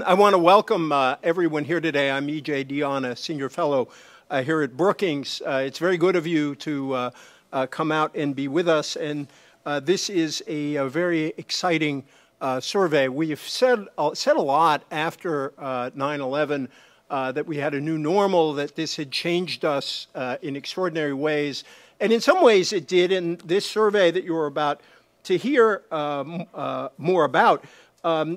I want to welcome everyone here today. I'm E.J. Dionne, a senior fellow here at Brookings. It's very good of you to come out and be with us. And this is a very exciting survey. We've said a lot after 9/11 that we had a new normal, that this had changed us in extraordinary ways. And in some ways it did. And this survey that you're about to hear more about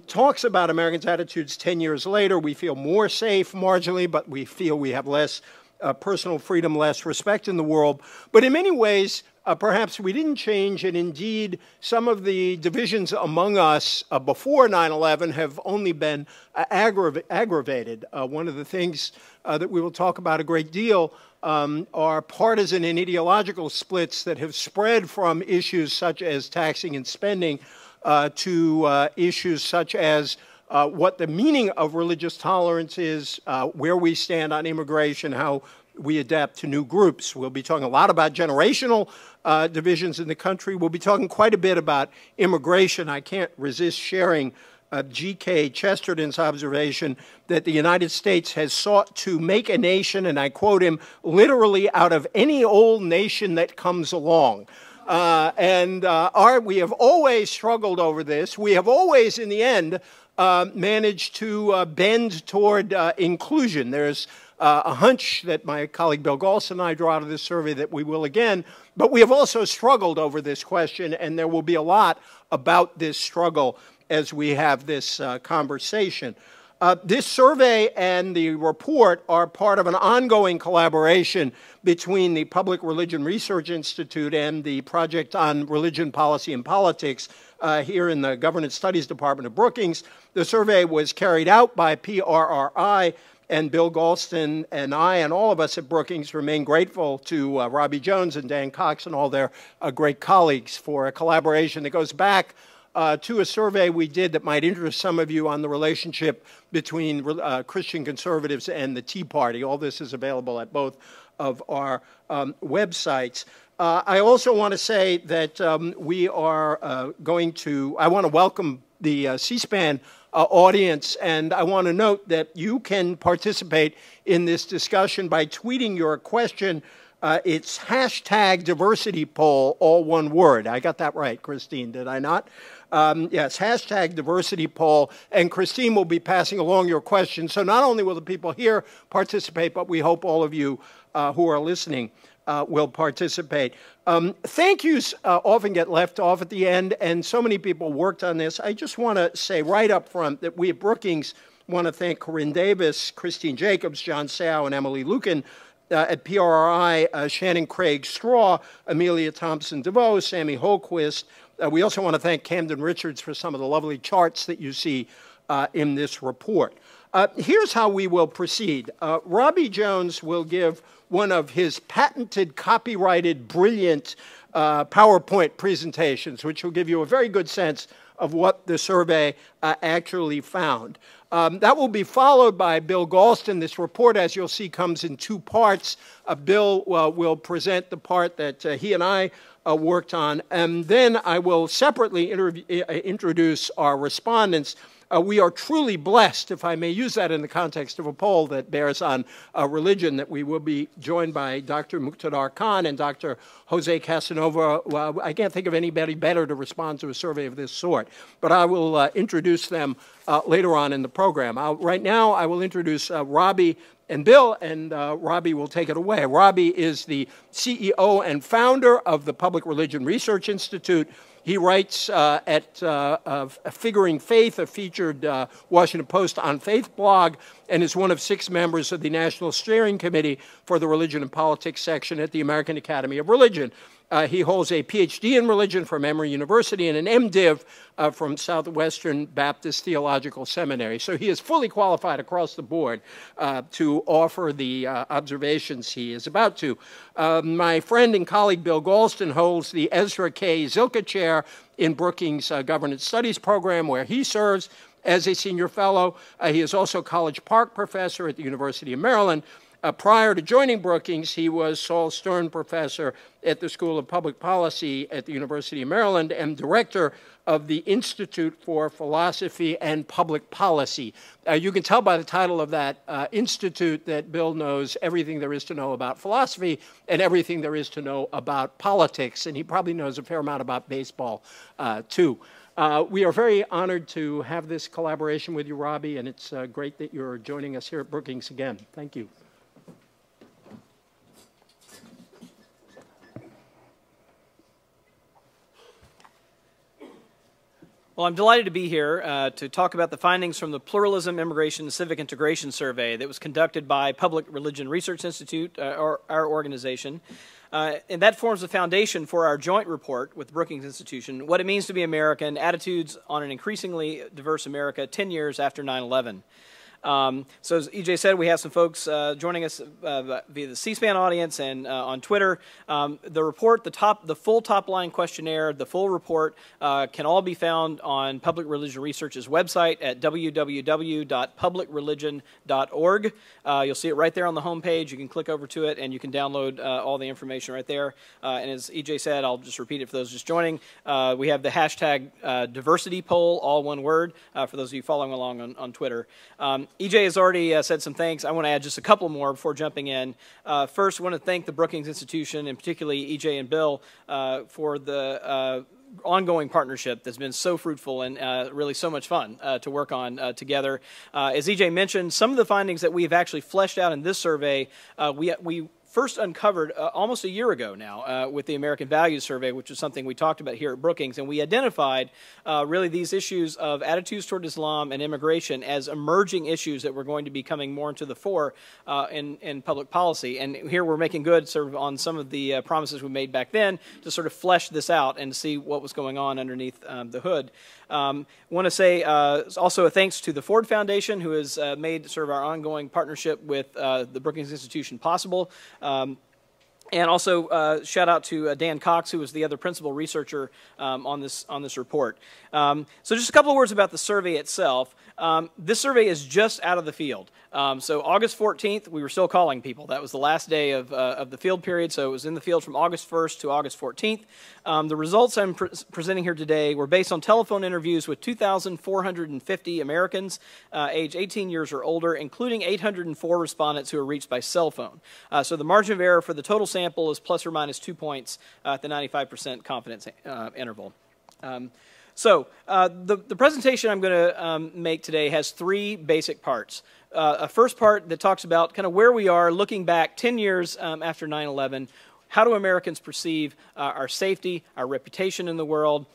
talks about Americans' attitudes 10 years later. We feel more safe marginally, but we feel we have less personal freedom, less respect in the world. But in many ways, perhaps we didn't change, and indeed, some of the divisions among us before 9/11 have only been aggravated. One of the things that we will talk about a great deal are partisan and ideological splits that have spread from issues such as taxing and spending to issues such as what the meaning of religious tolerance is, where we stand on immigration, how we adapt to new groups. We'll be talking a lot about generational divisions in the country. We'll be talking quite a bit about immigration. I can't resist sharing G.K. Chesterton's observation that the United States has sought to make a nation, and I quote him, literally out of any old nation that comes along. We have always struggled over this. We have always, in the end, managed to bend toward inclusion. There's a hunch that my colleague Bill Galston and I draw out of this survey that we will again, but we have also struggled over this question, and there will be a lot about this struggle as we have this conversation. This survey and the report are part of an ongoing collaboration between the Public Religion Research Institute and the Project on Religion, Policy, and Politics here in the Governance Studies Department of Brookings. The survey was carried out by PRRI, and Bill Galston and I and all of us at Brookings remain grateful to Robbie Jones and Dan Cox and all their great colleagues for a collaboration that goes back to a survey we did that might interest some of you on the relationship between Christian conservatives and the Tea Party. All this is available at both of our websites. I also want to say that we are I want to welcome the C-SPAN audience, and I want to note that you can participate in this discussion by tweeting your question. It's hashtag diversity poll, all one word. I got that right, Christine, did I not? Yes, hashtag diversity poll, and Christine will be passing along your questions. So not only will the people here participate, but we hope all of you who are listening will participate. Thank yous often get left off at the end, and so many people worked on this. I just want to say right up front that we at Brookings want to thank Corinne Davis, Christine Jacobs, John Sao, and Emily Lucan. At PRRI, Shannon Craig Straw, Amelia Thompson DeVoe, Sammy Holquist. We also want to thank Camden Richards for some of the lovely charts that you see in this report. Here's how we will proceed. Robbie Jones will give one of his patented, copyrighted, brilliant PowerPoint presentations, which will give you a very good sense of what the survey actually found. That will be followed by Bill Galston. This report, as you'll see, comes in two parts. Bill will present the part that he and I worked on, and then I will separately introduce our respondents. We are truly blessed, if I may use that in the context of a poll that bears on religion, that we will be joined by Dr. Muqtadar Khan and Dr. Jose Casanova. Well, I can't think of anybody better to respond to a survey of this sort, but I will introduce them later on in the program. Right now, I will introduce Robbie and Bill, and Robbie will take it away. Robbie is the CEO and founder of the Public Religion Research Institute. He writes at Figuring Faith, a featured Washington Post on Faith blog, and is one of 6 members of the National Steering Committee for the Religion and Politics section at the American Academy of Religion. He holds a PhD in religion from Emory University and an MDiv from Southwestern Baptist Theological Seminary. So he is fully qualified across the board to offer the observations he is about to. My friend and colleague Bill Galston holds the Ezra K. Zilka Chair in Brookings Governance Studies program, where he serves as a senior fellow. He is also College Park professor at the University of Maryland. Prior to joining Brookings, he was Saul Stern Professor at the School of Public Policy at the University of Maryland and Director of the Institute for Philosophy and Public Policy. You can tell by the title of that institute that Bill knows everything there is to know about philosophy and everything there is to know about politics, and he probably knows a fair amount about baseball, too. We are very honored to have this collaboration with you, Robbie, and it's great that you're joining us here at Brookings again. Thank you. Well, I'm delighted to be here to talk about the findings from the Pluralism, Immigration, and Civic Integration Survey that was conducted by Public Religion Research Institute, our organization. And that forms the foundation for our joint report with the Brookings Institution, What It Means to Be American, Attitudes on an Increasingly Diverse America 10 Years After 9/11. So as EJ said, we have some folks joining us via the C-SPAN audience and on Twitter. The report, the full top-line questionnaire, the full report can all be found on Public Religion Research's website at www.publicreligion.org. You'll see it right there on the homepage. You can click over to it, and you can download all the information right there. And as EJ said, I'll just repeat it for those just joining. We have the hashtag diversity poll, all one word, for those of you following along on Twitter. EJ has already said some thanks. I want to add just a couple more before jumping in. First, I want to thank the Brookings Institution, and particularly EJ and Bill, for the ongoing partnership that's been so fruitful and really so much fun to work on together. As EJ mentioned, some of the findings that we've actually fleshed out in this survey, we first uncovered almost a year ago now with the American Values Survey, which is something we talked about here at Brookings, and we identified really these issues of attitudes toward Islam and immigration as emerging issues that were going to be coming more into the fore in public policy. And here we're making good sort of on some of the promises we made back then to sort of flesh this out and see what was going on underneath the hood. I want to say also a thanks to the Ford Foundation, who has made sort of our ongoing partnership with the Brookings Institution possible. And also shout out to Dan Cox, who was the other principal researcher on this report. So just a couple of words about the survey itself. This survey is just out of the field. So August 14th, we were still calling people. That was the last day of the field period, so it was in the field from August 1st to August 14th. The results I'm presenting here today were based on telephone interviews with 2,450 Americans age 18 years or older, including 804 respondents who were reached by cell phone. So the margin of error for the total sample is plus or minus 2 points at the 95% confidence interval. So the presentation I'm going to make today has three basic parts. A first part that talks about kind of where we are looking back 10 years after 9/11. How do Americans perceive our safety, our reputation in the world,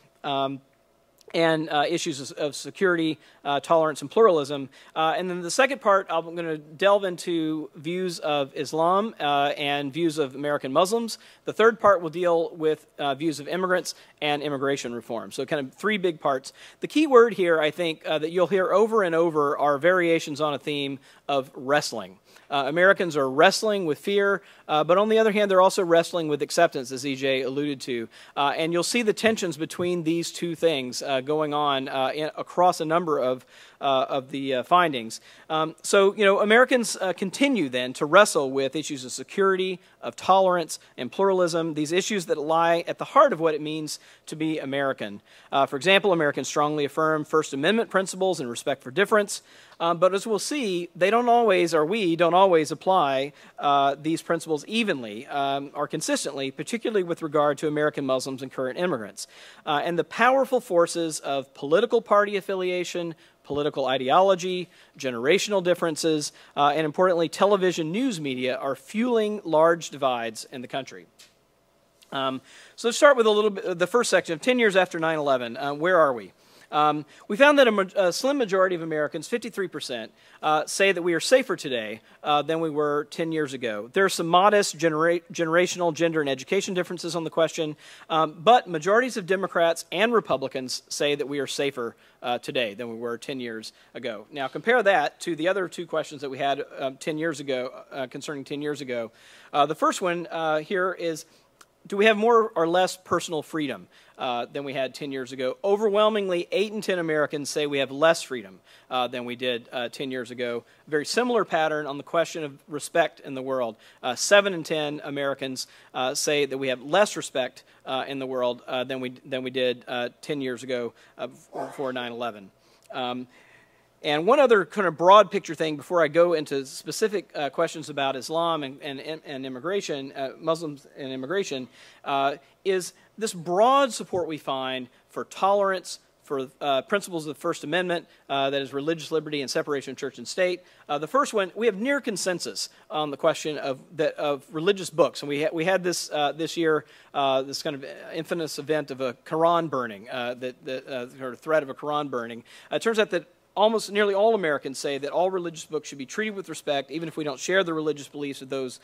and issues of security, tolerance, and pluralism. And then the second part, I'm going to delve into views of Islam and views of American Muslims. The third part will deal with views of immigrants and immigration reform. So kind of three big parts. The key word here, I think, that you'll hear over and over are variations on a theme of wrestling. Americans are wrestling with fear, but on the other hand, they're also wrestling with acceptance, as EJ alluded to. And you'll see the tensions between these two things going on across a number of the findings. So, you know, Americans continue then to wrestle with issues of security, of tolerance, and pluralism, these issues that lie at the heart of what it means to be American. For example, Americans strongly affirm First Amendment principles and respect for difference. But as we'll see, they don't always, or we don't always apply these principles evenly or consistently, particularly with regard to American Muslims and current immigrants. And the powerful forces of political party affiliation, political ideology, generational differences, and importantly, television news media are fueling large divides in the country. So let's start with a little bit, the first section of 10 years after 9/11. Where are we? We found that a slim majority of Americans, 53%, say that we are safer today than we were 10 years ago. There are some modest generational, gender, and education differences on the question, but majorities of Democrats and Republicans say that we are safer today than we were 10 years ago. Now, compare that to the other two questions that we had 10 years ago, concerning 10 years ago. The first one here is, do we have more or less personal freedom than we had 10 years ago? Overwhelmingly, 8 in 10 Americans say we have less freedom than we did 10 years ago. Very similar pattern on the question of respect in the world. 7 in 10 Americans say that we have less respect in the world than we did 10 years ago before 9/11. And one other kind of broad picture thing before I go into specific questions about Islam and immigration, Muslims and immigration, is this broad support we find for tolerance, for principles of the First Amendment, that is religious liberty and separation of church and state. The first one, we have near consensus on the question of religious books. And we had this this year, this kind of infamous event of a Quran burning, or threat of a Quran burning. It turns out that almost nearly all Americans say that all religious books should be treated with respect, even if we don't share the religious beliefs of those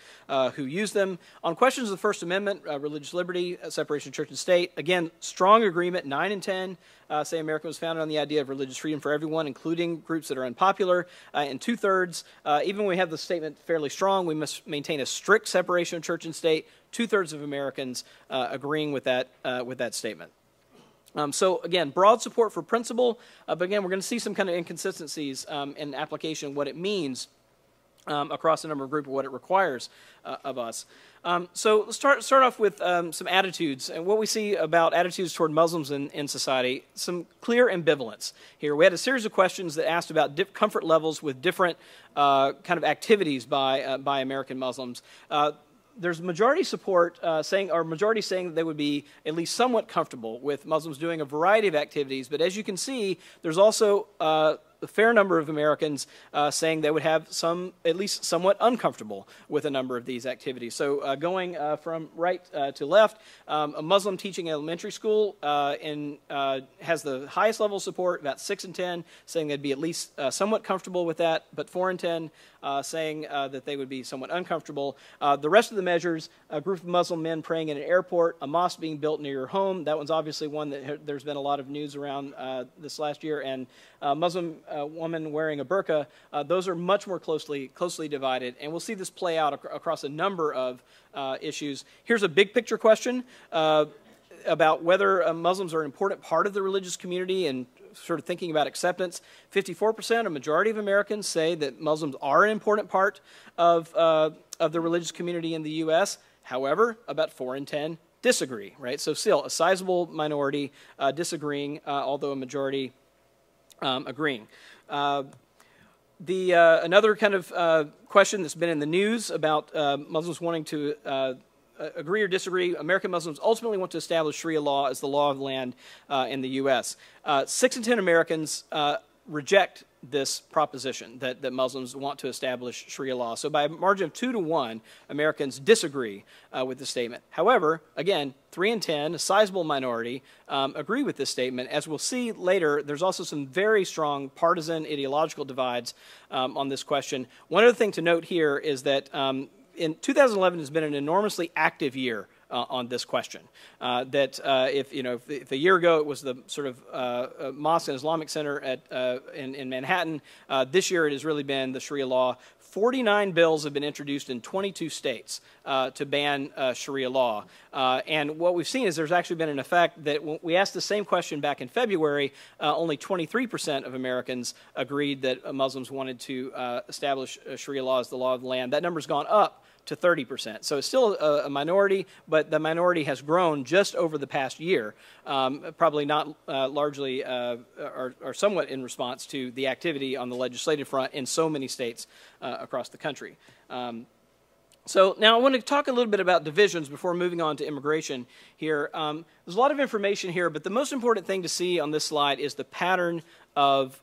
who use them. On questions of the First Amendment, religious liberty, separation of church and state, again, strong agreement. 9 in 10 say America was founded on the idea of religious freedom for everyone, including groups that are unpopular. And 2/3, even when we have the statement fairly strong, we must maintain a strict separation of church and state. 2/3 of Americans agreeing with that statement. So again, broad support for principle, but again, we're going to see some kind of inconsistencies in application, what it means across a number of groups, what it requires of us. So let's start off with some attitudes, and what we see about attitudes toward Muslims in society, some clear ambivalence here. We had a series of questions that asked about comfort levels with different kind of activities by American Muslims. There's majority support majority saying that they would be at least somewhat comfortable with Muslims doing a variety of activities. But as you can see, there's also a fair number of Americans saying they would have at least somewhat uncomfortable with a number of these activities. So going from right to left, a Muslim teaching elementary school has the highest level of support, about 6 in 10, saying they'd be at least somewhat comfortable with that, but 4 in 10 saying that they would be somewhat uncomfortable. The rest of the measures, a group of Muslim men praying in an airport, a mosque being built near your home, that one's obviously one that there's been a lot of news around this last year, and Muslim woman wearing a burqa, those are much more closely divided, and we'll see this play out across a number of issues. Here's a big picture question about whether Muslims are an important part of the religious community and sort of thinking about acceptance. 54%, a majority of Americans, say that Muslims are an important part of the religious community in the U.S. However, about 4 in 10 disagree, right? So still, a sizable minority disagreeing, although a majority agreeing. Another kind of question that's been in the news about Muslims wanting to agree or disagree, American Muslims ultimately want to establish Sharia law as the law of the land in the U.S. 6 in 10 Americans reject this proposition that Muslims want to establish Sharia law. So by a margin of 2 to 1, Americans disagree with the statement. However, again, 3 in 10, a sizable minority, agree with this statement. As we'll see later, there's also some very strong partisan ideological divides on this question. One other thing to note here is that in 2011 has been an enormously active year on this question. If a year ago it was the sort of Mosque and Islamic Center in Manhattan, this year it has really been the Sharia law. 49 bills have been introduced in 22 states to ban Sharia law. And what we've seen is there's actually been an effect that when we asked the same question back in February, only 23% of Americans agreed that Muslims wanted to establish Sharia law as the law of the land. That number's gone up to 30%. So it's still a minority, but the minority has grown just over the past year, probably not largely or somewhat in response to the activity on the legislative front in so many states across the country. So now I want to talk a little bit about divisions before moving on to immigration here. There's a lot of information here, but the most important thing to see on this slide is the pattern of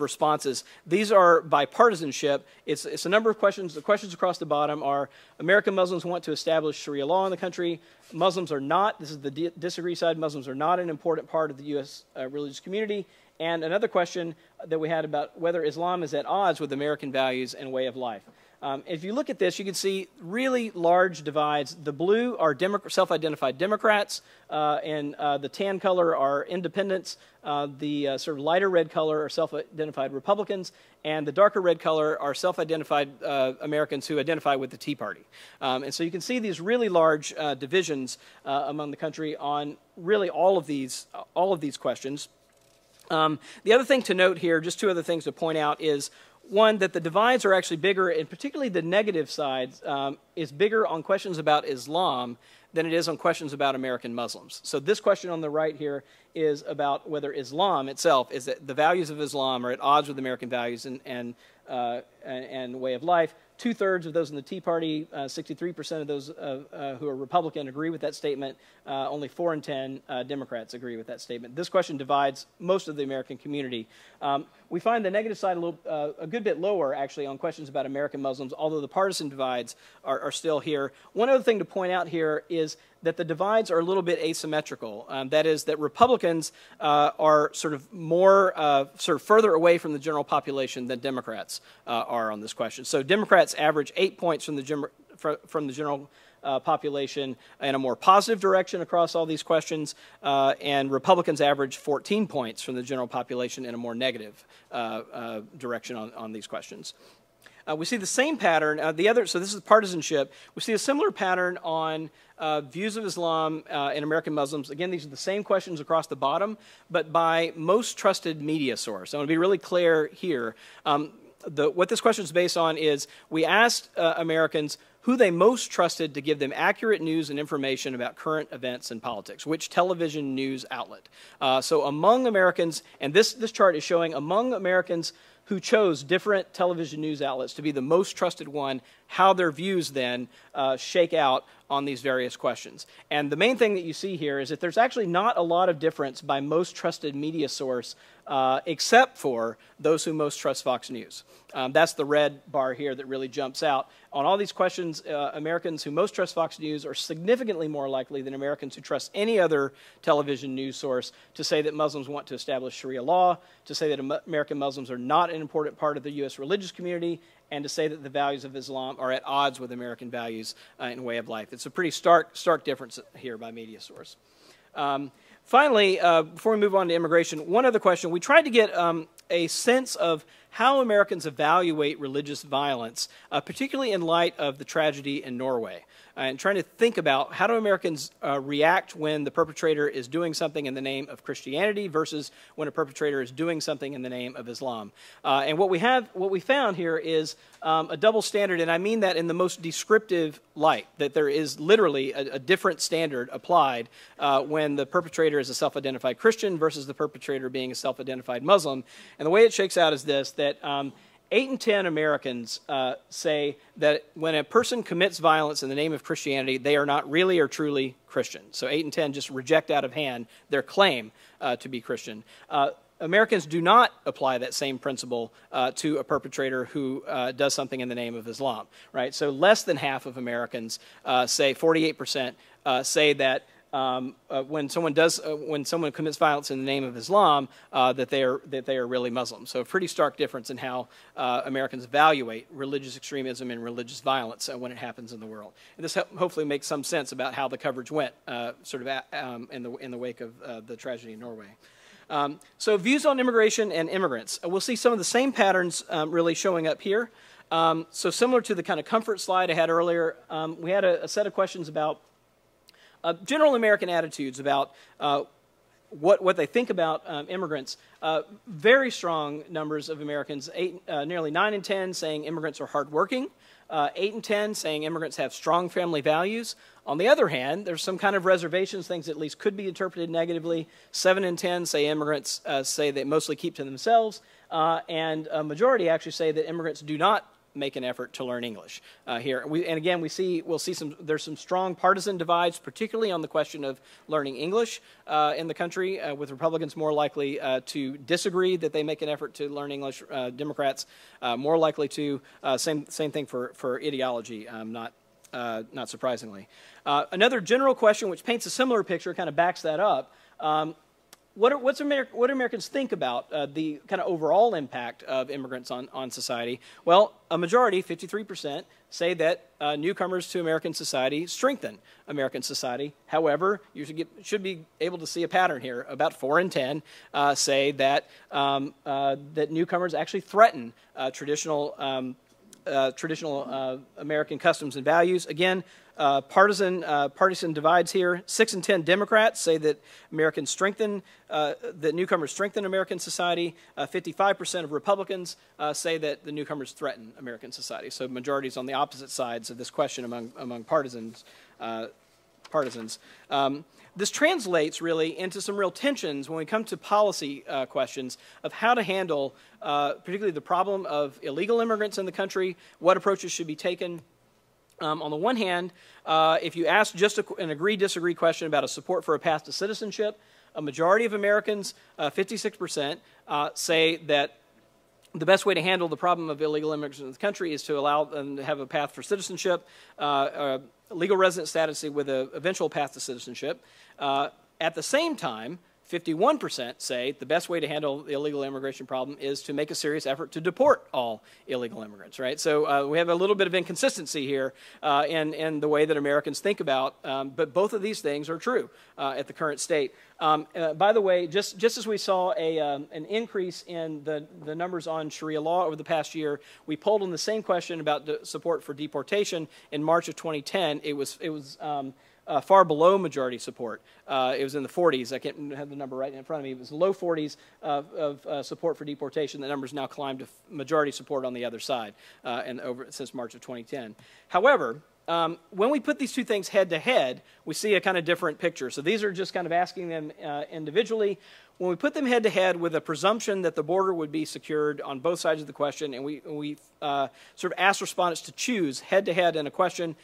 responses. These are by partisanship. It's a number of questions. The questions across the bottom are: American Muslims want to establish Sharia law in the country. Muslims are not. This is the disagree side. Muslims are not an important part of the U.S. Religious community. And another question that we had about whether Islam is at odds with American values and way of life. If you look at this, you can see really large divides. The blue are self-identified Democrats, and the tan color are independents. The sort of lighter red color are self-identified Republicans, and the darker red color are self-identified Americans who identify with the Tea Party. And so you can see these really large divisions among the country on really all of these questions. The other thing to note here, just two other things to point out, is one, that the divides are actually bigger, and particularly the negative side is bigger on questions about Islam than it is on questions about American Muslims. So this question on the right here is about whether Islam itself, is that the values of Islam are at odds with American values and way of life. 2/3 of those in the Tea Party, 63% of those who are Republican agree with that statement. Only 4 in 10 Democrats agree with that statement. This question divides most of the American community. We find the negative side a good bit lower, actually, on questions about American Muslims, although the partisan divides are still here. One other thing to point out here is that the divides are a little bit asymmetrical. That is, that Republicans are sort of more, sort of further away from the general population than Democrats are on this question. So Democrats average 8 points from the general population in a more positive direction across all these questions, and Republicans average 14 points from the general population in a more negative direction on these questions. We see the same pattern. So this is partisanship. We see a similar pattern on views of Islam and American Muslims. Again, these are the same questions across the bottom, but by most trusted media source. I want to be really clear here. What this question is based on is we asked Americans who they most trusted to give them accurate news and information about current events and politics, which television news outlet. So among Americans, and this chart is showing among Americans who chose different television news outlets to be the most trusted one, how their views then shake out on these various questions. And the main thing that you see here is that there's actually not a lot of difference by most trusted media source except for those who most trust Fox News. That's the red bar here that really jumps out. On all these questions, Americans who most trust Fox News are significantly more likely than Americans who trust any other television news source to say that Muslims want to establish Sharia law, to say that American Muslims are not an important part of the U.S. religious community, and to say that the values of Islam are at odds with American values and way of life. It's a pretty stark difference here by media source. Finally, before we move on to immigration, one other question. We tried to get a sense of how Americans evaluate religious violence, particularly in light of the tragedy in Norway, and trying to think about how do Americans react when the perpetrator is doing something in the name of Christianity versus when a perpetrator is doing something in the name of Islam. And what we found here is a double standard, and I mean that in the most descriptive light, that there is literally a different standard applied when the perpetrator is a self-identified Christian versus the perpetrator being a self-identified Muslim. And the way it shakes out is this, that 8 in 10 Americans say that when a person commits violence in the name of Christianity, they are not really or truly Christian. So 8 in 10 just reject out of hand their claim to be Christian. Americans do not apply that same principle to a perpetrator who does something in the name of Islam, right? So less than half of Americans say, 48%, say that when someone commits violence in the name of Islam, that they are really Muslim. So a pretty stark difference in how Americans evaluate religious extremism and religious violence when it happens in the world. And this hopefully makes some sense about how the coverage went, sort of in the wake of the tragedy in Norway. So views on immigration and immigrants. We'll see some of the same patterns really showing up here. So similar to the kind of comfort slide I had earlier, we had a set of questions about general American attitudes about what they think about immigrants. Very strong numbers of Americans, nearly 9 in 10 saying immigrants are hardworking, 8 in 10 saying immigrants have strong family values. On the other hand, there's some kind of reservations, things that at least could be interpreted negatively. 7 in 10 say immigrants say they mostly keep to themselves, and a majority actually say that immigrants do not make an effort to learn English here. And again, we'll see there's some strong partisan divides, particularly on the question of learning English in the country, with Republicans more likely to disagree that they make an effort to learn English. Democrats more likely to. Same thing for ideology, not surprisingly. Another general question which paints a similar picture, kind of backs that up. what do Americans think about the kind of overall impact of immigrants on society? Well, a majority, 53%, say that newcomers to American society strengthen American society. However, you should be able to see a pattern here. About 4 in 10 say that that newcomers actually threaten traditional American customs and values. Again, partisan divides here. 6 in 10 Democrats say that that newcomers strengthen American society. 55% of Republicans say that the newcomers threaten American society. So majorities on the opposite sides of this question among partisans. This translates really into some real tensions when we come to policy questions of how to handle particularly the problem of illegal immigrants in the country, what approaches should be taken. On the one hand, if you ask just an agree-disagree question about a support for a path to citizenship, a majority of Americans, 56%, say that the best way to handle the problem of illegal immigrants in the country is to allow them to have a path for citizenship, legal resident status with an eventual path to citizenship. At the same time, 51% say the best way to handle the illegal immigration problem is to make a serious effort to deport all illegal immigrants, right? So we have a little bit of inconsistency here in the way that Americans think about, but both of these things are true at the current state. By the way, just as we saw an increase in the numbers on Sharia law over the past year, we polled on the same question about support for deportation in March of 2010. It was far below majority support. It was in the 40s. I can't have the number right in front of me. It was low 40s of support for deportation. The number's now climbed to majority support on the other side since March of 2010. However, when we put these two things head to head, we see a kind of different picture. So these are just kind of asking them individually. When we put them head to head with a presumption that the border would be secured on both sides of the question, and we sort of ask respondents to choose head to head in a question,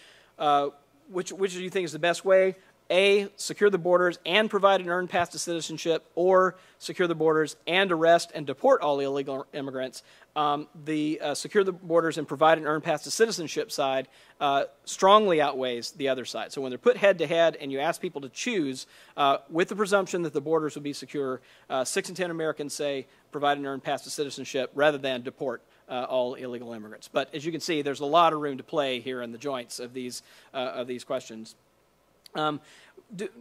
which do you think is the best way? A, secure the borders and provide an earned path to citizenship, or secure the borders and arrest and deport all illegal immigrants. The secure the borders and provide an earned path to citizenship side strongly outweighs the other side. So when they're put head to head and you ask people to choose with the presumption that the borders will be secure, 6 in 10 Americans say provide an earned path to citizenship rather than deport all illegal immigrants. But as you can see, there's a lot of room to play here in the joints of these questions.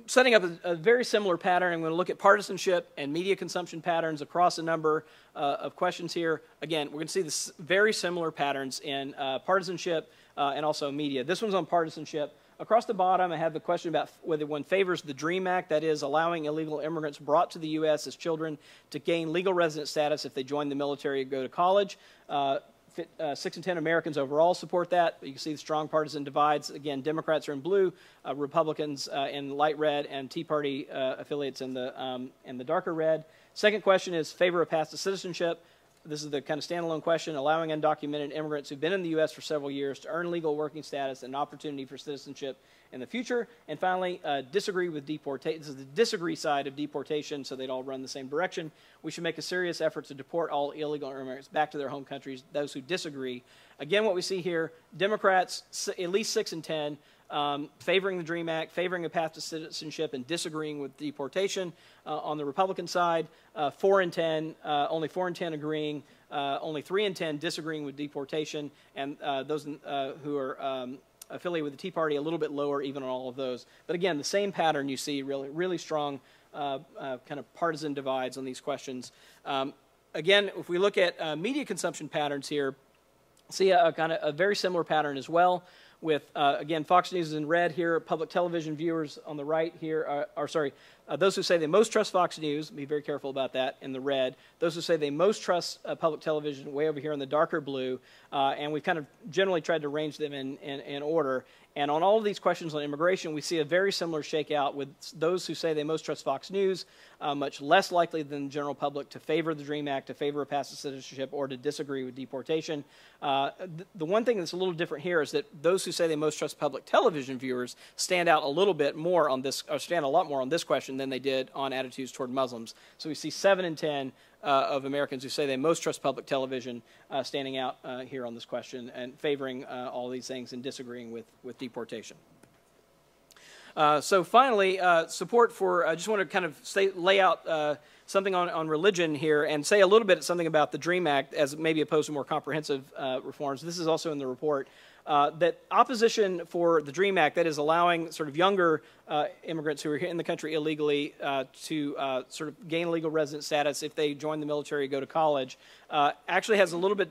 Setting up a very similar pattern, I'm going to look at partisanship and media consumption patterns across a number of questions here. Again, we're going to see this very similar patterns in partisanship and also media. This one's on partisanship. Across the bottom, I have the question about whether one favors the DREAM Act, that is, allowing illegal immigrants brought to the U.S. as children to gain legal resident status if they join the military or go to college. 6 in 10 Americans overall support that. You can see the strong partisan divides. Again, Democrats are in blue, Republicans in light red, and Tea Party affiliates in the darker red. Second question is favor a path to citizenship. This is the kind of standalone question, allowing undocumented immigrants who've been in the U.S. for several years to earn legal working status and an opportunity for citizenship in the future. And finally, disagree with deportation. This is the disagree side of deportation, so they'd all run the same direction. We should make a serious effort to deport all illegal immigrants back to their home countries, those who disagree. Again, what we see here, Democrats, at least 6 in 10, favoring the DREAM Act, favoring a path to citizenship, and disagreeing with deportation. On the Republican side, 4 in 10, only 4 in 10 agreeing, only 3 in 10 disagreeing with deportation, and those who are affiliated with the Tea Party a little bit lower even on all of those. But again, the same pattern you see, really strong kind of partisan divides on these questions. Again, if we look at media consumption patterns here, see a kind of a very similar pattern as well. With, again, Fox News is in red here, public television viewers on the right here, those who say they most trust Fox News, be very careful about that, in the red. Those who say they most trust public television, way over here in the darker blue, and we've kind of generally tried to arrange them in order. And on all of these questions on immigration, we see a very similar shakeout with those who say they most trust Fox News, much less likely than the general public to favor the DREAM Act, to favor a path to citizenship, or to disagree with deportation. The one thing that's a little different here is that those who say they most trust public television viewers stand out a little bit more on this, or stand a lot more on this question than they did on attitudes toward Muslims. So we see 7 in 10 of Americans who say they most trust public television standing out here on this question and favoring all these things and disagreeing with deportation. So finally, support for, I just want to kind of lay out something on religion here and say a little bit something about the DREAM Act as maybe opposed to more comprehensive reforms. This is also in the report. That opposition for the DREAM Act, that is allowing sort of younger immigrants who are here in the country illegally to sort of gain legal resident status if they join the military, go to college, actually has a little bit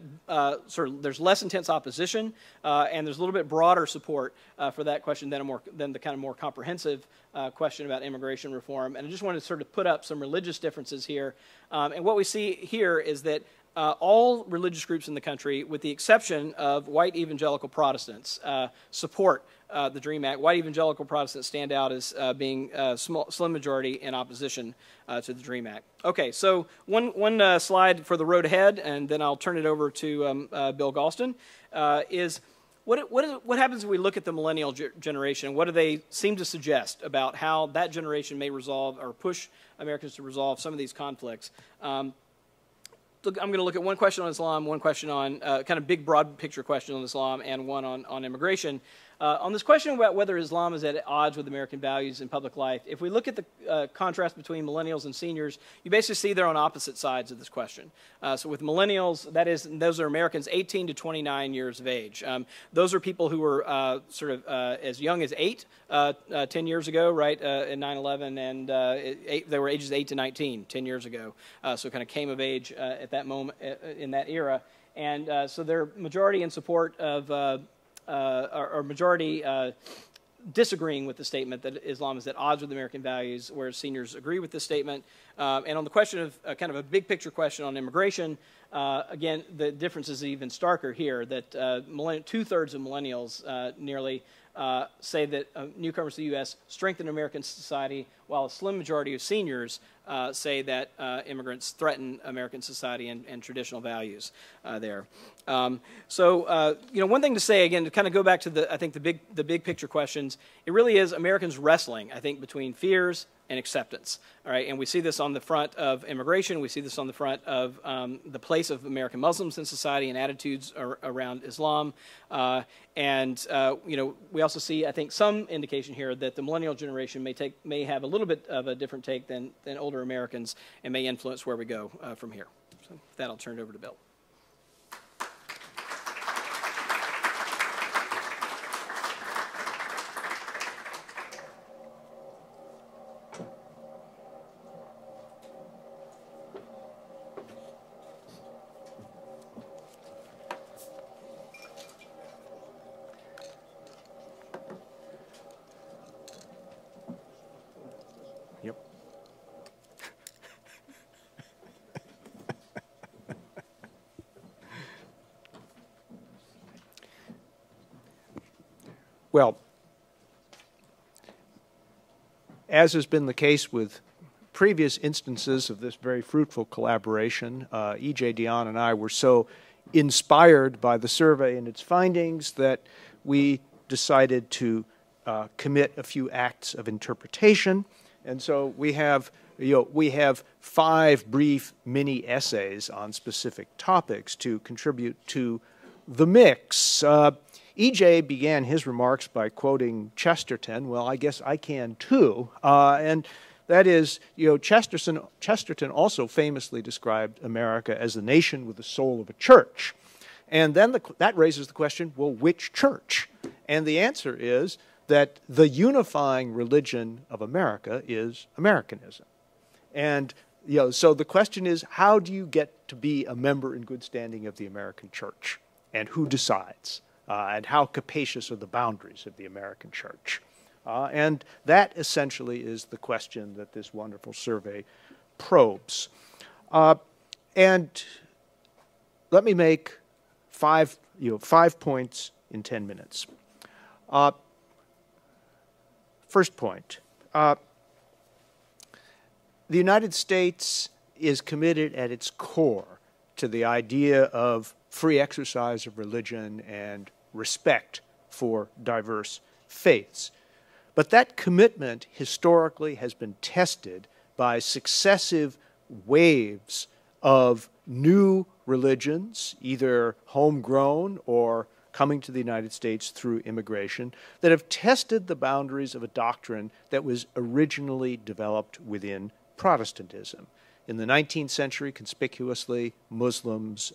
there's less intense opposition and there's a little bit broader support for that question than the kind of more comprehensive question about immigration reform. And I just wanted to sort of put up some religious differences here. And what we see here is that all religious groups in the country, with the exception of white evangelical Protestants, support the DREAM Act. White evangelical Protestants stand out as being a slim majority in opposition to the DREAM Act. Okay, so one slide for the road ahead, and then I'll turn it over to Bill Galston, is what happens if we look at the millennial generation? What do they seem to suggest about how that generation may resolve or push Americans to resolve some of these conflicts? I'm going to look at one question on Islam, one question on kind of big, broad picture question on Islam, and one on immigration. On this question about whether Islam is at odds with American values in public life, if we look at the contrast between millennials and seniors, you basically see they're on opposite sides of this question. So with millennials, those are Americans 18 to 29 years of age. Those are people who were as young as 8 10 years ago, right, in 9/11, and they were ages 8 to 19 10 years ago. So kind of came of age at that moment in that era. And so they're majority in support of or majority disagreeing with the statement that Islam is at odds with American values, whereas seniors agree with this statement. And on the question of kind of a big picture question on immigration, again, the difference is even starker here, that 2/3 of millennials nearly say that newcomers to the U.S. strengthen American society, while a slim majority of seniors say that immigrants threaten American society and traditional values there. One thing to say, again, to kind of go back to I think the big picture questions, it really is Americans wrestling, I think, between fears and acceptance. All right, and we see this on the front of immigration. We see this on the front of the place of American Muslims in society and attitudes around Islam. We also see, I think, some indication here that the millennial generation may have a little bit of a different take than older Americans and may influence where we go from here. So with that, I'll turn it over to Bill. Well, as has been the case with previous instances of this very fruitful collaboration, E.J. Dionne and I were so inspired by the survey and its findings that we decided to commit a few acts of interpretation. And so we have 5 brief mini essays on specific topics to contribute to the mix. E.J. began his remarks by quoting Chesterton. Well, I guess I can too. And that is, Chesterton also famously described America as a nation with the soul of a church. And then that raises the question, well, which church? And the answer is that the unifying religion of America is Americanism. And so the question is, how do you get to be a member in good standing of the American church? And who decides? And how capacious are the boundaries of the American church? And that essentially is the question that this wonderful survey probes. And let me make 5 points in 10 minutes. First point, the United States is committed at its core to the idea of free exercise of religion and respect for diverse faiths. But that commitment historically has been tested by successive waves of new religions, either homegrown or coming to the United States through immigration that have tested the boundaries of a doctrine that was originally developed within Protestantism. In the 19th century, conspicuously, Mormons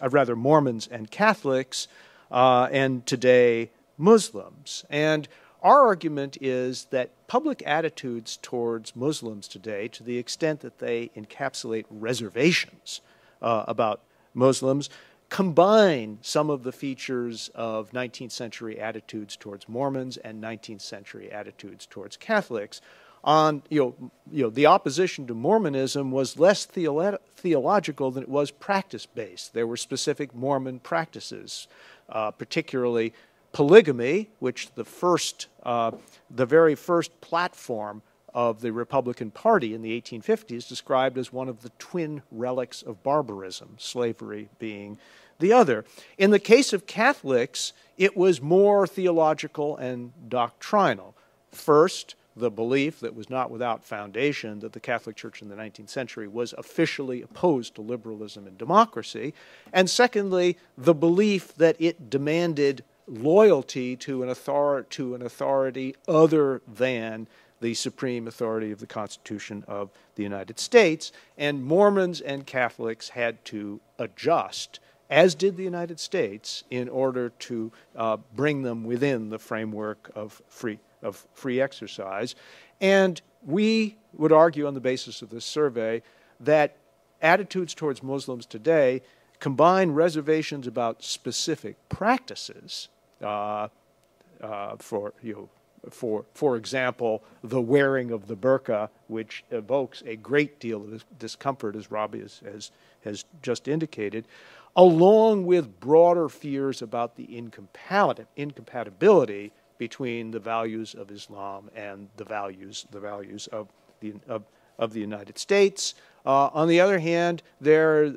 and Catholics, and today, Muslims. And our argument is that public attitudes towards Muslims today, to the extent that they encapsulate reservations about Muslims, combine some of the features of 19th century attitudes towards Mormons and 19th century attitudes towards Catholics. The opposition to Mormonism was less theological than it was practice-based. There were specific Mormon practices, particularly polygamy, which the very first platform of the Republican Party in the 1850s described as one of the twin relics of barbarism, slavery being the other. In the case of Catholics, it was more theological and doctrinal. First, the belief that was not without foundation that the Catholic Church in the 19th century was officially opposed to liberalism and democracy. And secondly, the belief that it demanded loyalty to an authority other than the supreme authority of the Constitution of the United States. And Mormons and Catholics had to adjust, as did the United States, in order to bring them within the framework of free exercise. And we would argue on the basis of this survey that attitudes towards Muslims today combine reservations about specific practices, for example, the wearing of the burqa, which evokes a great deal of discomfort, as Robbie has just indicated, along with broader fears about the incompatibility between the values of Islam and the values of the United States. On the other hand, there's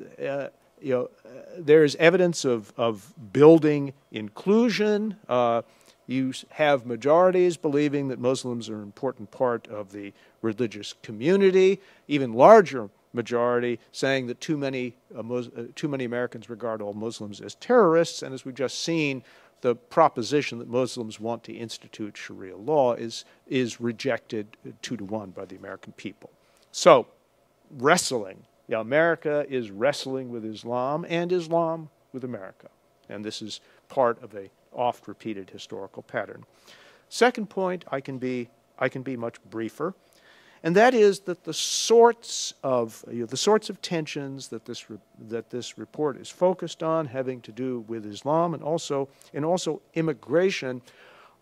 evidence of building inclusion. You have majorities believing that Muslims are an important part of the religious community, even larger majority saying that too many Americans regard all Muslims as terrorists, and as we've just seen, the proposition that Muslims want to institute Sharia law is rejected 2-to-1 by the American people. So, wrestling. America is wrestling with Islam and Islam with America, and this is part of a oft-repeated historical pattern. Second point, I can be much briefer, and that is that the sorts of tensions that this report is focused on, having to do with Islam and also immigration,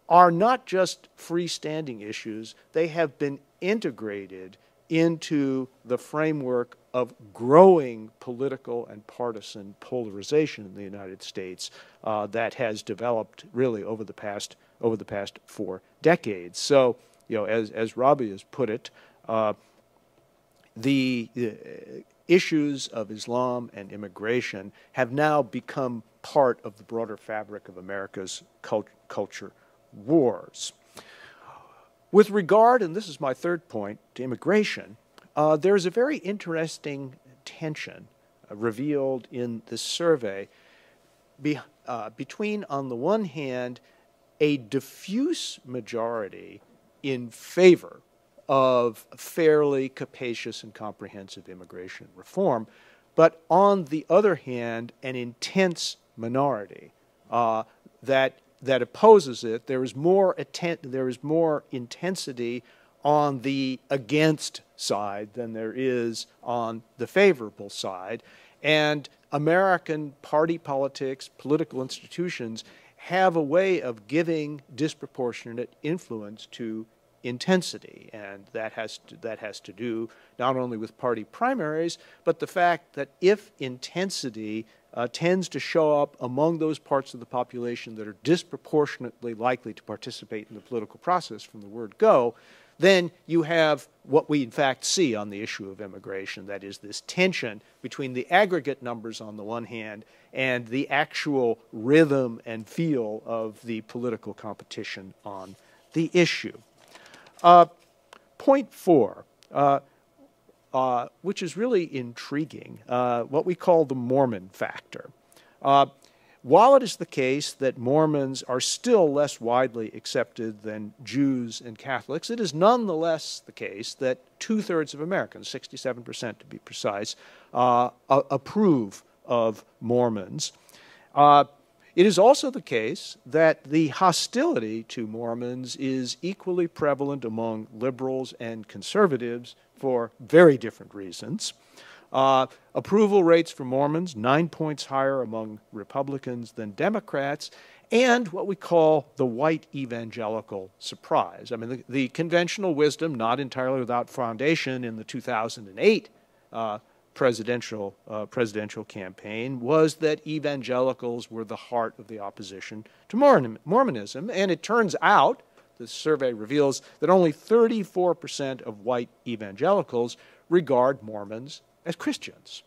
are not just freestanding issues. They have been integrated into the framework of growing political and partisan polarization in the United States that has developed really over the past 4 decades. So, as Robbie has put it, the issues of Islam and immigration have now become part of the broader fabric of America's culture wars. With regard, and this is my third point, to immigration, there's a very interesting tension revealed in this survey between, on the one hand, a diffuse majority in favor of fairly capacious and comprehensive immigration reform, but on the other hand, an intense minority that opposes it. There is more intensity on the against side than there is on the favorable side, and American party politics, political institutions, have a way of giving disproportionate influence to intensity, and that has to do not only with party primaries, but the fact that if intensity tends to show up among those parts of the population that are disproportionately likely to participate in the political process from the word go, then you have what we in fact see on the issue of immigration, that is this tension between the aggregate numbers on the one hand and the actual rhythm and feel of the political competition on the issue. Point 4, which is really intriguing, what we call the Mormon factor. while it is the case that Mormons are still less widely accepted than Jews and Catholics, it is nonetheless the case that 2/3 of Americans, 67% to be precise, approve of Mormons. It is also the case that the hostility to Mormons is equally prevalent among liberals and conservatives for very different reasons. Approval rates for Mormons, 9 points higher among Republicans than Democrats, and what we call the white evangelical surprise. I mean, the conventional wisdom, not entirely without foundation in the 2008 presidential campaign, was that evangelicals were the heart of the opposition to Mormonism. And it turns out, the survey reveals, that only 34% of white evangelicals regard Mormons as Christians.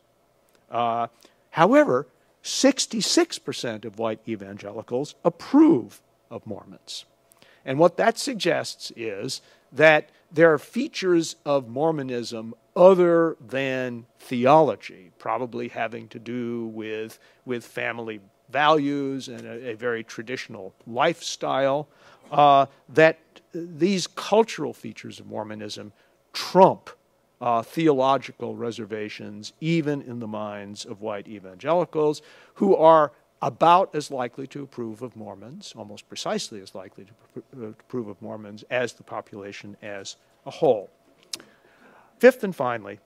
However, 66% of white evangelicals approve of Mormons. And what that suggests is that there are features of Mormonism other than theology, probably having to do with family values and a very traditional lifestyle, that these cultural features of Mormonism trump theological reservations, even in the minds of white evangelicals, who are about as likely to approve of Mormons, almost precisely as likely to approve of Mormons as the population as a whole. Fifth and finally,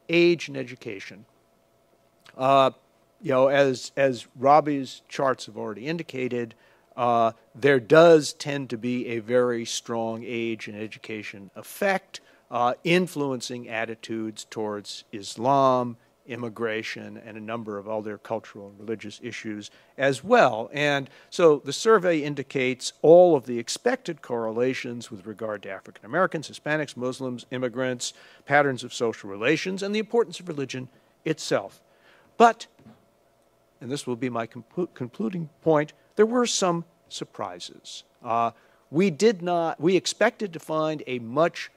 age and education. As Robbie's charts have already indicated, there does tend to be a very strong age and education effect, influencing attitudes towards Islam, immigration, and a number of other cultural and religious issues as well. And so the survey indicates all of the expected correlations with regard to African Americans, Hispanics, Muslims, immigrants, patterns of social relations, and the importance of religion itself. But, and this will be my concluding point, there were some surprises. We expected to find a much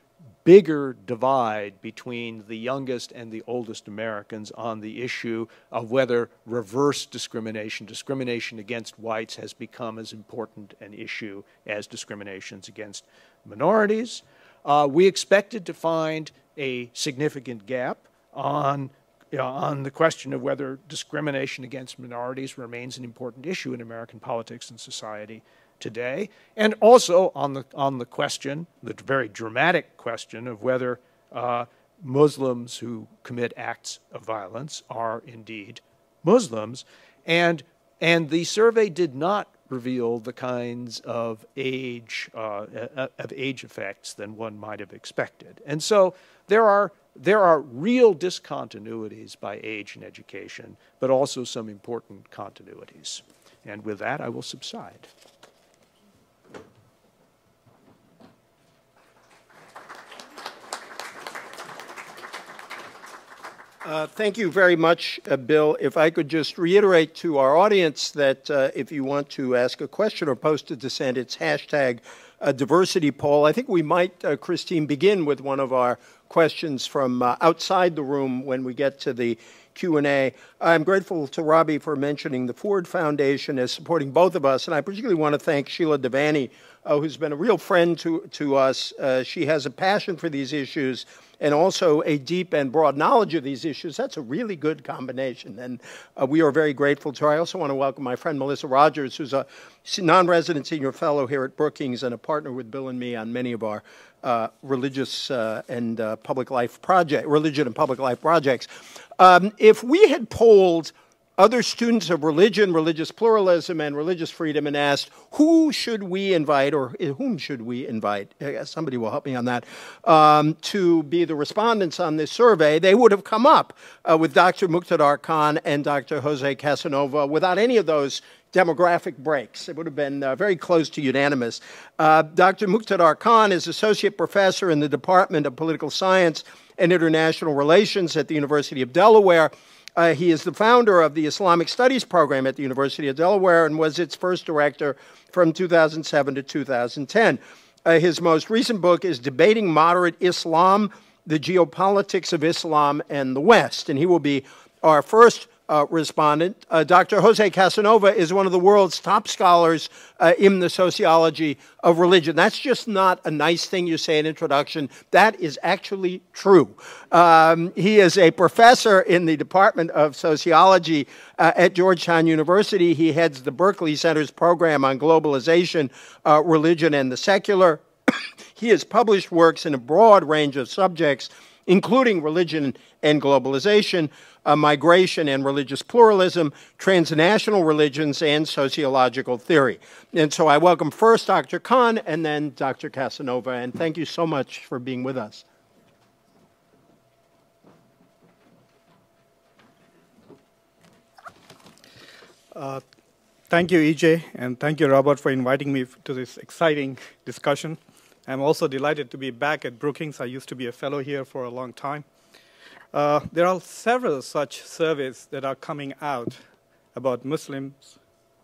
bigger divide between the youngest and the oldest Americans on the issue of whether reverse discrimination, discrimination against whites, has become as important an issue as discriminations against minorities. We expected to find a significant gap on the question of whether discrimination against minorities remains an important issue in American politics and society today, and also on the question, the very dramatic question of whether Muslims who commit acts of violence are indeed Muslims, and the survey did not reveal the kinds of age effects than one might have expected, and so there are real discontinuities by age and education, but also some important continuities. And with that, I will subside. Thank you very much, Bill. If I could just reiterate to our audience that if you want to ask a question or post a dissent, it's hashtag diversity poll. I think we might, Christine, begin with one of our questions from outside the room when we get to the Q&A. I'm grateful to Robbie for mentioning the Ford Foundation as supporting both of us, and I particularly want to thank Sheila Devaney, who's been a real friend to us. She has a passion for these issues and also a deep and broad knowledge of these issues. That's a really good combination, and we are very grateful to her. I also want to welcome my friend Melissa Rogers, who's a non-resident senior fellow here at Brookings and a partner with Bill and me on many of our religious and public life religion and public life projects. If we had polled other students of religion, religious pluralism, and religious freedom and asked, who should we invite, or whom should we invite? Somebody will help me on that, to be the respondents on this survey, they would have come up with Dr. Muqtadar Khan and Dr. Jose Casanova without any of those demographic breaks. It would have been very close to unanimous. Dr. Muqtadar Khan is associate professor in the Department of Political Science and International Relations at the University of Delaware. He is the founder of the Islamic Studies program at the University of Delaware and was its first director from 2007 to 2010. His most recent book is Debating Moderate Islam, the Geopolitics of Islam and the West, and he will be our first respondent. Dr. Jose Casanova is one of the world's top scholars in the sociology of religion. That's just not a nice thing you say in introduction. That is actually true. He is a professor in the Department of Sociology at Georgetown University. He heads the Berkeley Center's program on globalization, religion, and the secular. He has published works in a broad range of subjects, including religion and globalization, migration and religious pluralism, transnational religions, and sociological theory. And so I welcome first Dr. Khan and then Dr. Casanova, and thank you so much for being with us. Thank you, EJ, and thank you, Robert, for inviting me to this exciting discussion. I'm also delighted to be back at Brookings. I used to be a fellow here for a long time. There are several such surveys that are coming out about Muslims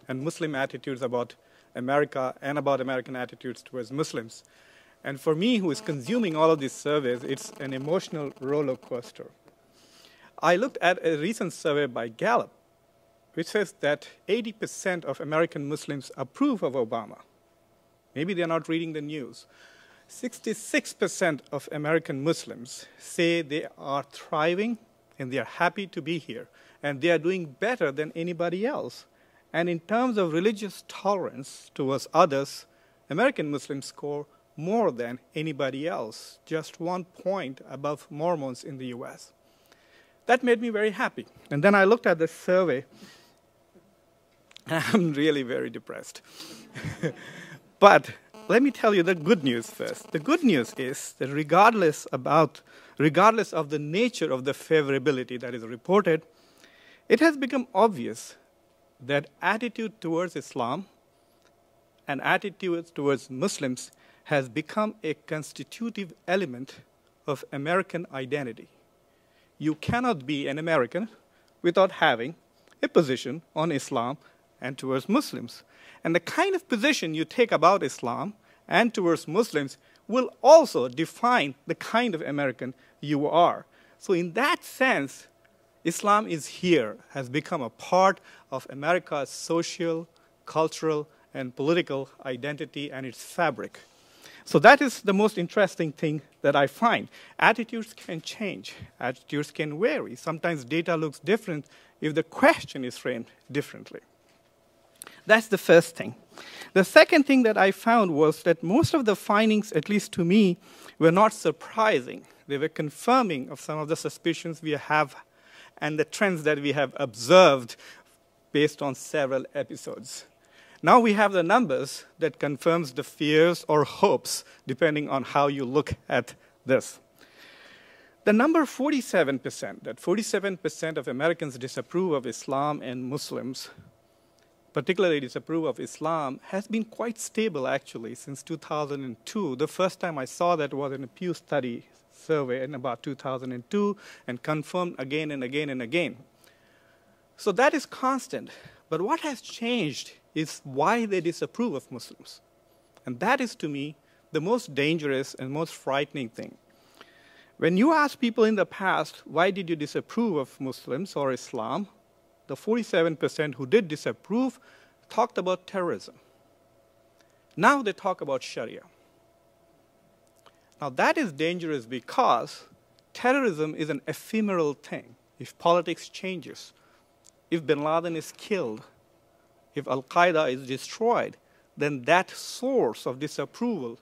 and Muslim attitudes about America and about American attitudes towards Muslims. And for me, who is consuming all of these surveys, it's an emotional roller coaster. I looked at a recent survey by Gallup, which says that 80% of American Muslims approve of Obama. Maybe they're not reading the news. 66% of American Muslims say they are thriving and they are happy to be here, and they are doing better than anybody else. And in terms of religious tolerance towards others, American Muslims score more than anybody else, just 1 point above Mormons in the US. That made me very happy. And then I looked at the survey, and I'm really very depressed. But let me tell you the good news first. The good news is that regardless of the nature of the favorability that is reported, it has become obvious that attitude towards Islam and attitude towards Muslims has become a constitutive element of American identity. You cannot be an American without having a position on Islam and towards Muslims. And the kind of position you take about Islam and towards Muslims will also define the kind of American you are. So in that sense, Islam is here, has become a part of America's social, cultural, and political identity and its fabric. So that is the most interesting thing that I find. Attitudes can change. Attitudes can vary. Sometimes data looks different if the question is framed differently. That's the first thing. The second thing that I found was that most of the findings, at least to me, were not surprising. They were confirming of some of the suspicions we have and the trends that we have observed based on several episodes. Now we have the numbers that confirms the fears or hopes, depending on how you look at this. The number 47%, that 47% of Americans disapprove of Islam and Muslims, particularly disapprove of Islam, has been quite stable, actually, since 2002. The first time I saw that was in a Pew Study survey in about 2002, and confirmed again and again and again. So that is constant. But what has changed is why they disapprove of Muslims. And that is, to me, the most dangerous and most frightening thing. When you ask people in the past, why did you disapprove of Muslims or Islam, the 47% who did disapprove talked about terrorism. Now they talk about Sharia. Now that is dangerous because terrorism is an ephemeral thing. If politics changes, if bin Laden is killed, if Al-Qaeda is destroyed, then that source of disapproval,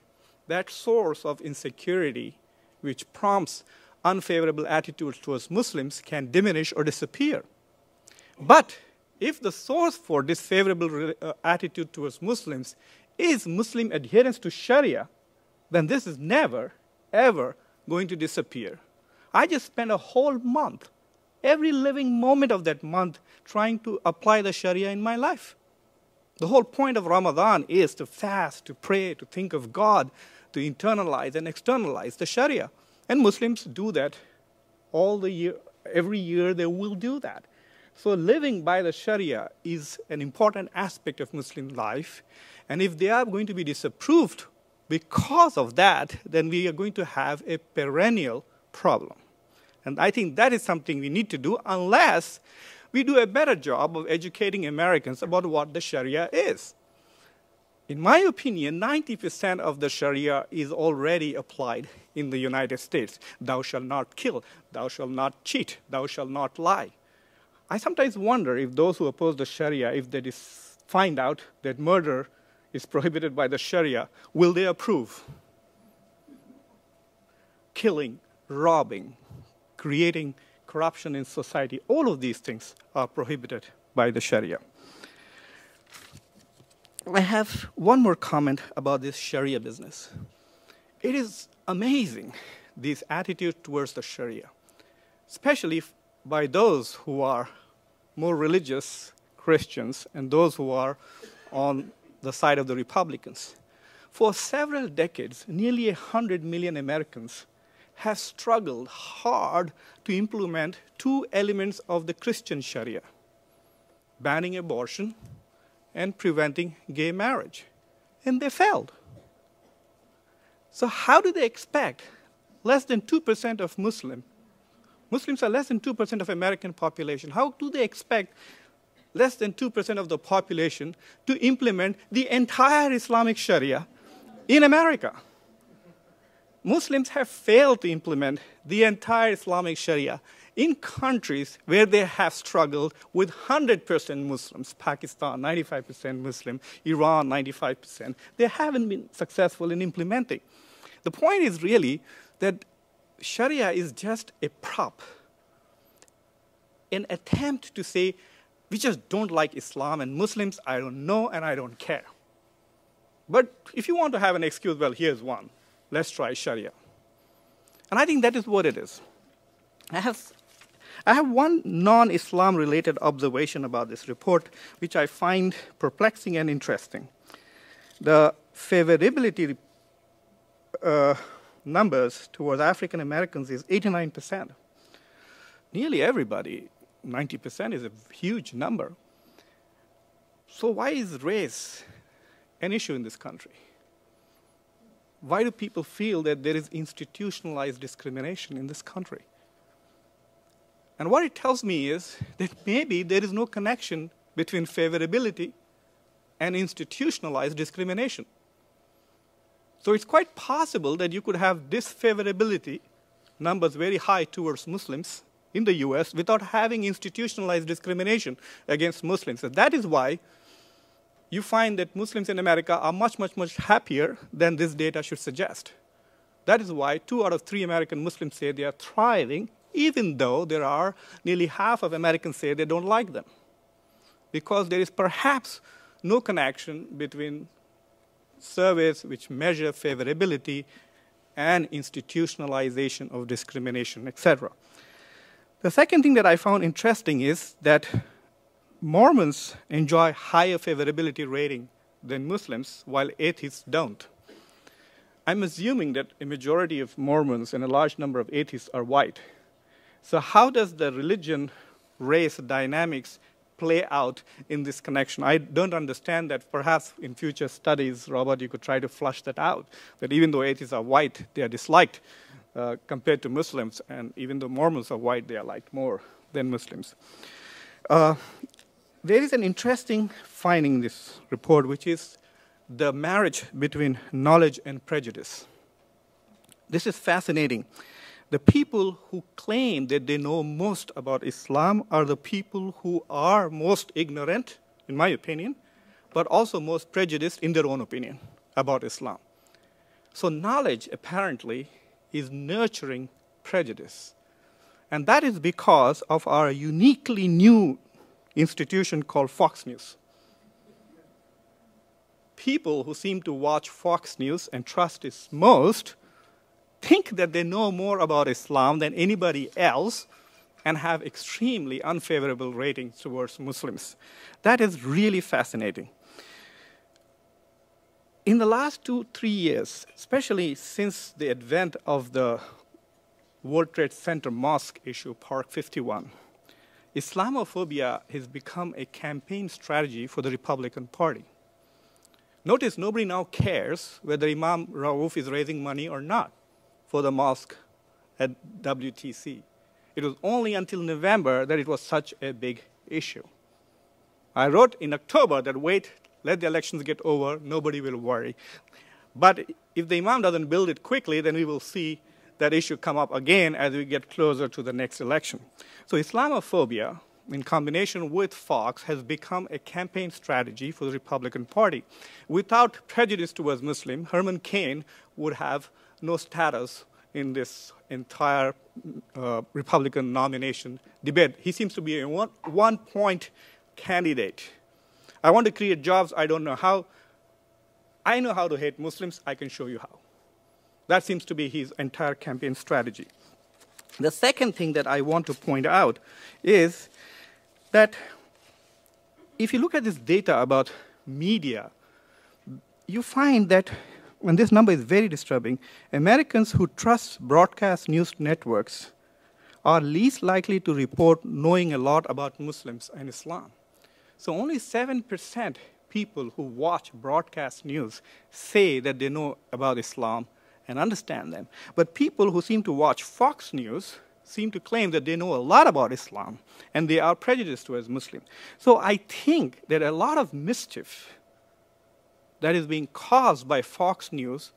that source of insecurity, which prompts unfavorable attitudes towards Muslims, can diminish or disappear. But if the source for this favorable attitude towards Muslims is Muslim adherence to Sharia, then this is never, ever going to disappear. I just spent a whole month, every living moment of that month, trying to apply the Sharia in my life. The whole point of Ramadan is to fast, to pray, to think of God, to internalize and externalize the Sharia. And Muslims do that all the year. Every year they will do that. So living by the Sharia is an important aspect of Muslim life. And if they are going to be disapproved because of that, then we are going to have a perennial problem. And I think that is something we need to do unless we do a better job of educating Americans about what the Sharia is. In my opinion, 90% of the Sharia is already applied in the United States. Thou shalt not kill, thou shalt not cheat, thou shalt not lie. I sometimes wonder if those who oppose the Sharia, if they find out that murder is prohibited by the Sharia, will they approve? Killing, robbing, creating corruption in society, all of these things are prohibited by the Sharia. I have one more comment about this Sharia business. It is amazing, this attitude towards the Sharia, especially by those who are more religious Christians and those who are on the side of the Republicans. For several decades, nearly 100 million Americans have struggled hard to implement two elements of the Christian Sharia: banning abortion and preventing gay marriage. And they failed. So how do they expect less than 2% of Muslims are less than 2% of American population. How do they expect less than 2% of the population to implement the entire Islamic Sharia in America? Muslims have failed to implement the entire Islamic Sharia in countries where they have struggled with 100% Muslims, Pakistan, 95% Muslim, Iran, 95%. They haven't been successful in implementing. The point is really that Sharia is just a prop, an attempt to say, we just don't like Islam, and Muslims, I don't know, and I don't care. But if you want to have an excuse, well, here's one. Let's try Sharia. And I think that is what it is. I have one non-Islam related observation about this report, which I find perplexing and interesting. The favorability numbers towards African Americans is 89%. Nearly everybody, 90% is a huge number. So why is race an issue in this country? Why do people feel that there is institutionalized discrimination in this country? And what it tells me is that maybe there is no connection between favorability and institutionalized discrimination. So it's quite possible that you could have disfavorability numbers very high towards Muslims in the US without having institutionalized discrimination against Muslims. And that is why you find that Muslims in America are much, much, much happier than this data should suggest. That is why 2 out of 3 American Muslims say they are thriving, even though there are nearly half of Americans say they don't like them. Because there is perhaps no connection between surveys which measure favorability and institutionalization of discrimination, etc. The second thing that I found interesting is that Mormons enjoy higher favorability rating than Muslims, while atheists don't. I'm assuming that a majority of Mormons and a large number of atheists are white. So how does the religion-race dynamics play out in this connection? I don't understand that. Perhaps in future studies, Robert, you could try to flush that out, that even though atheists are white, they are disliked compared to Muslims, and even though Mormons are white, they are liked more than Muslims. There is an interesting finding in this report, which is the marriage between knowledge and prejudice. This is fascinating. The people who claim that they know most about Islam are the people who are most ignorant, in my opinion, but also most prejudiced in their own opinion about Islam. So knowledge, apparently, is nurturing prejudice. And that is because of our uniquely new institution called Fox News. People who seem to watch Fox News and trust it most think that they know more about Islam than anybody else and have extremely unfavorable ratings towards Muslims. That is really fascinating. In the last 2-3 years, especially since the advent of the World Trade Center mosque issue, Park 51, Islamophobia has become a campaign strategy for the Republican Party. Notice nobody now cares whether Imam Rauf is raising money or not for the mosque at WTC. It was only until November that it was such a big issue. I wrote in October that wait, let the elections get over, nobody will worry. But if the Imam doesn't build it quickly, then we will see that issue come up again as we get closer to the next election. So Islamophobia, in combination with Fox, has become a campaign strategy for the Republican Party. Without prejudice towards Muslims, Herman Cain would have no status in this entire Republican nomination debate. He seems to be a one-point candidate. I want to create jobs. I don't know how. I know how to hate Muslims. I can show you how. That seems to be his entire campaign strategy. The second thing that I want to point out is that if you look at this data about media, you find that, and this number is very disturbing, Americans who trust broadcast news networks are least likely to report knowing a lot about Muslims and Islam. So only 7% people who watch broadcast news say that they know about Islam and understand them. But people who seem to watch Fox News seem to claim that they know a lot about Islam and they are prejudiced towards Muslims. So I think that a lot of mischief that is being caused by Fox News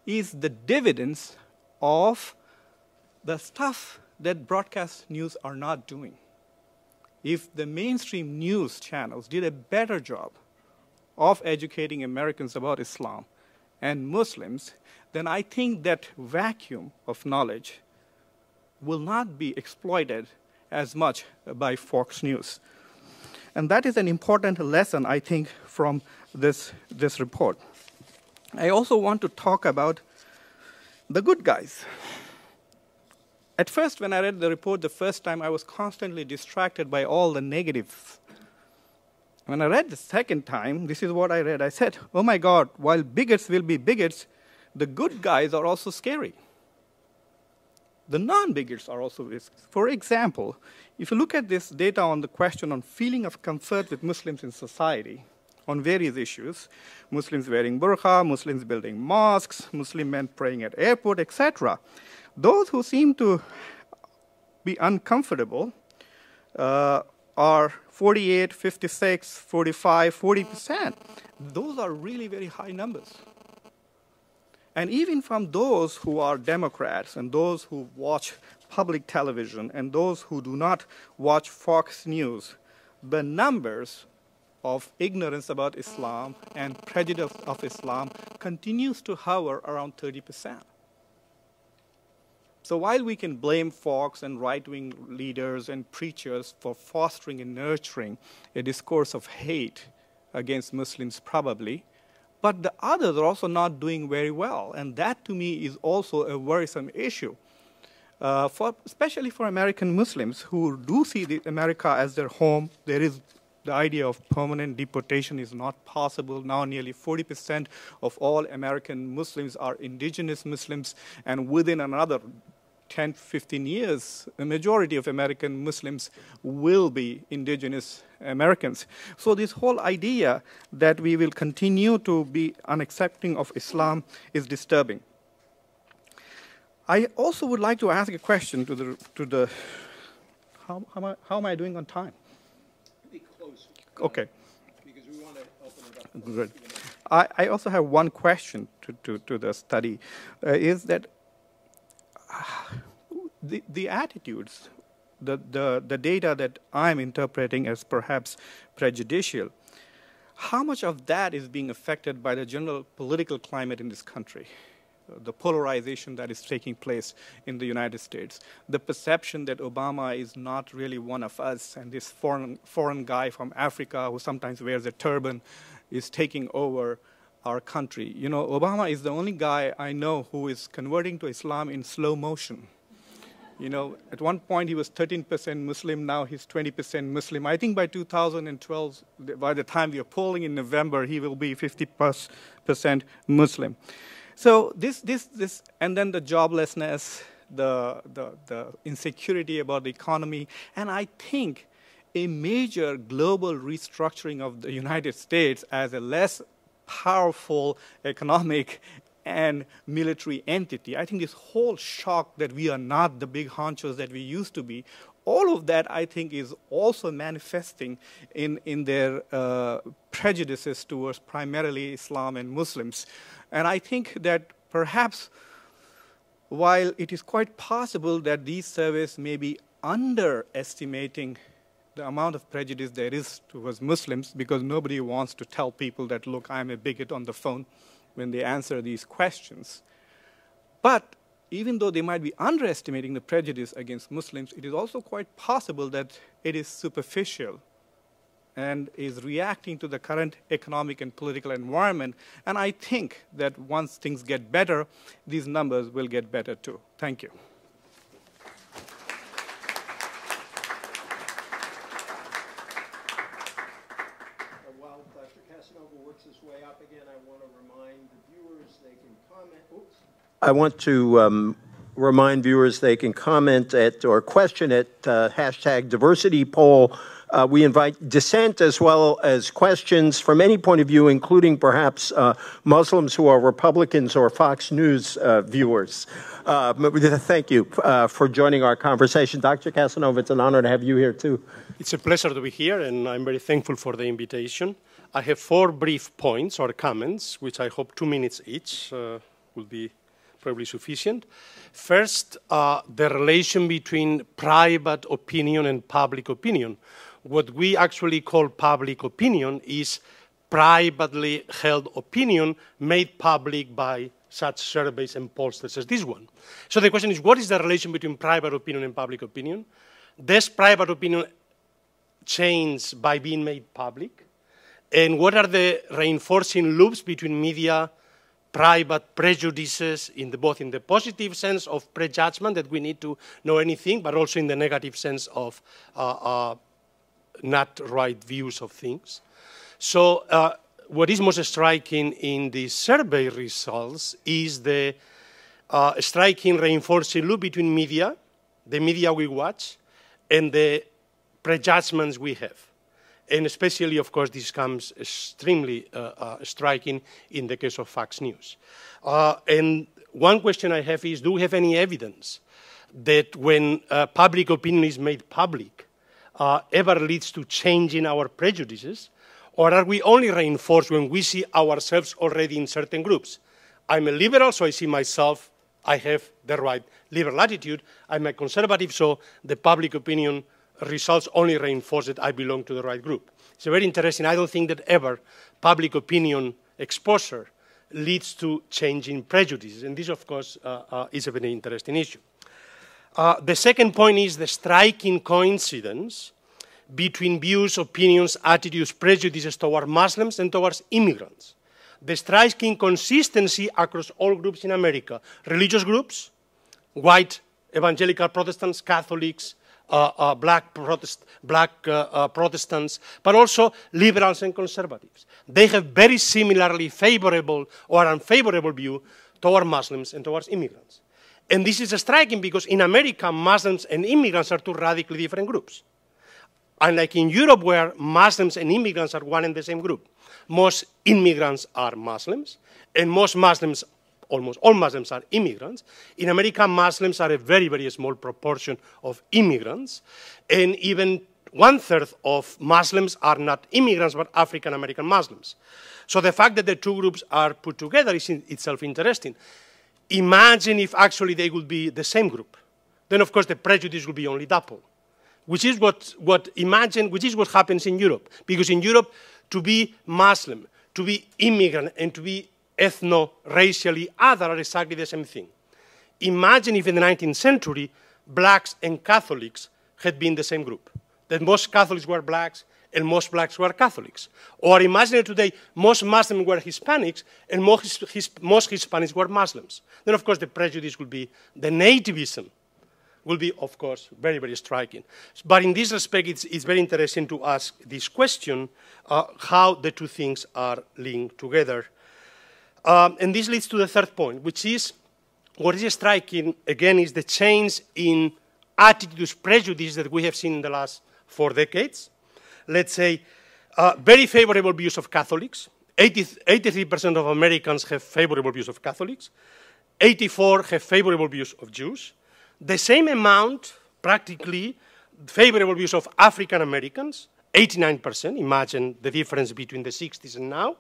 is the dividends of the stuff that broadcast news are not doing. If the mainstream news channels did a better job of educating Americans about Islam and Muslims, then I think that vacuum of knowledge will not be exploited as much by Fox News. And that is an important lesson, I think, from this report. I also want to talk about the good guys. At first, when I read the report the first time, I was constantly distracted by all the negatives. When I read the second time, this is what I read. I said, oh my God, while bigots will be bigots, the good guys are also scary. The non-bigots are also risky. For example, if you look at this data on the question on feeling of comfort with Muslims in society, on various issues, Muslims wearing burqa, Muslims building mosques, Muslim men praying at airport, etc. Those who seem to be uncomfortable are 48, 56, 45, 40%. Those are really very high numbers. And even from those who are Democrats and those who watch public television and those who do not watch Fox News, the numbers of ignorance about Islam and prejudice of Islam continues to hover around 30%. So while we can blame Fox and right-wing leaders and preachers for fostering and nurturing a discourse of hate against Muslims probably, but the others are also not doing very well. And that, to me, is also a worrisome issue, especially for American Muslims who do see America as their home. There is the idea of permanent deportation is not possible. Now nearly 40% of all American Muslims are indigenous Muslims, and within another 10, 15 years, the majority of American Muslims will be indigenous Americans. So this whole idea that we will continue to be unaccepting of Islam is disturbing. I also would like to ask a question to the how am I doing on time? Pretty close. Okay. Because we want to open it up. Good. I also have one question to the study, is that the attitudes, the data that I'm interpreting as perhaps prejudicial, how much of that is being affected by the general political climate in this country? The polarization that is taking place in the United States, the perception that Obama is not really one of us, and this foreign guy from Africa who sometimes wears a turban is taking over our country. You know, Obama is the only guy I know who is converting to Islam in slow motion. You know, at one point he was 13% Muslim, now he's 20% Muslim. I think by 2012, by the time we are polling in November, he will be 50% Muslim. So this, and then the joblessness, the insecurity about the economy, and I think a major global restructuring of the United States as a less powerful economic and military entity. I think this whole shock that we are not the big honchos that we used to be all of that, I think, is also manifesting in their prejudices towards primarily Islam and Muslims. And I think that perhaps while it is quite possible that these surveys may be underestimating the amount of prejudice there is towards Muslims, because nobody wants to tell people that, look, I'm a bigot on the phone when they answer these questions. But even though they might be underestimating the prejudice against Muslims, it is also quite possible that it is superficial and is reacting to the current economic and political environment. And I think that once things get better, these numbers will get better too. Thank you. While Dr. Casanova works his way up again, I want to remind the viewers they can comment. Oops. I want to remind viewers they can comment at or question at hashtag diversity poll. We invite dissent as well as questions from any point of view, including perhaps Muslims who are Republicans or Fox News viewers. Thank you for joining our conversation. Dr. Casanova, it's an honor to have you here too. It's a pleasure to be here, and I'm very thankful for the invitation. I have 4 brief points or comments, which I hope 2 minutes each will be probably sufficient. First, the relation between private opinion and public opinion. What we actually call public opinion is privately held opinion made public by such surveys and pollsters as this one. So the question is, what is the relation between private opinion and public opinion? Does private opinion change by being made public? And what are the reinforcing loops between media, private prejudices, both in the positive sense of prejudgment, that we need to know anything, but also in the negative sense of not right views of things. So what is most striking in the survey results is the striking reinforcing loop between media, the media we watch, and the prejudgments we have. And especially, of course, this comes extremely striking in the case of Fox News. And one question I have is, do we have any evidence that when public opinion is made public, ever leads to changing our prejudices? Or are we only reinforced when we see ourselves already in certain groups? I'm a liberal, so I see myself, I have the right liberal attitude. I'm a conservative, so the public opinion results only reinforce that I belong to the right group. It's very interesting. I don't think that ever public opinion exposure leads to changing prejudices. And this, of course, is a very interesting issue. The second point is the striking coincidence between views, opinions, attitudes, prejudices toward Muslims and towards immigrants. The striking consistency across all groups in America. Religious groups, white evangelical Protestants, Catholics, black Protestants, but also liberals and conservatives. They have very similarly favorable or unfavorable view toward Muslims and towards immigrants. And this is striking because in America, Muslims and immigrants are 2 radically different groups. Unlike in Europe, where Muslims and immigrants are one and the same group. Most immigrants are Muslims, and most Muslims, almost all Muslims are immigrants. In America, Muslims are a very, very small proportion of immigrants, and even 1/3 of Muslims are not immigrants, but African-American Muslims. So the fact that the 2 groups are put together is in itself interesting. Imagine if actually they would be the same group. Then, of course, the prejudice would be only double, which is what happens in Europe. Because in Europe, to be Muslim, to be immigrant, and to be ethno-racially other are exactly the same thing. Imagine if in the 19th century, blacks and Catholics had been the same group. That most Catholics were blacks and most blacks were Catholics. Or imagine today, most Muslims were Hispanics and most Hispanics were Muslims. Then, of course, the prejudice would be, the nativism will be, of course, very, very striking. But in this respect, it's very interesting to ask this question, how the 2 things are linked together. And this leads to the third point, which is, what is striking, again, is the change in attitudes, prejudice that we have seen in the last 4 decades. Let's say, very favorable views of Catholics. 83% of Americans have favorable views of Catholics. 84% have favorable views of Jews. The same amount, practically, favorable views of African Americans, 89%, imagine the difference between the 60s and now,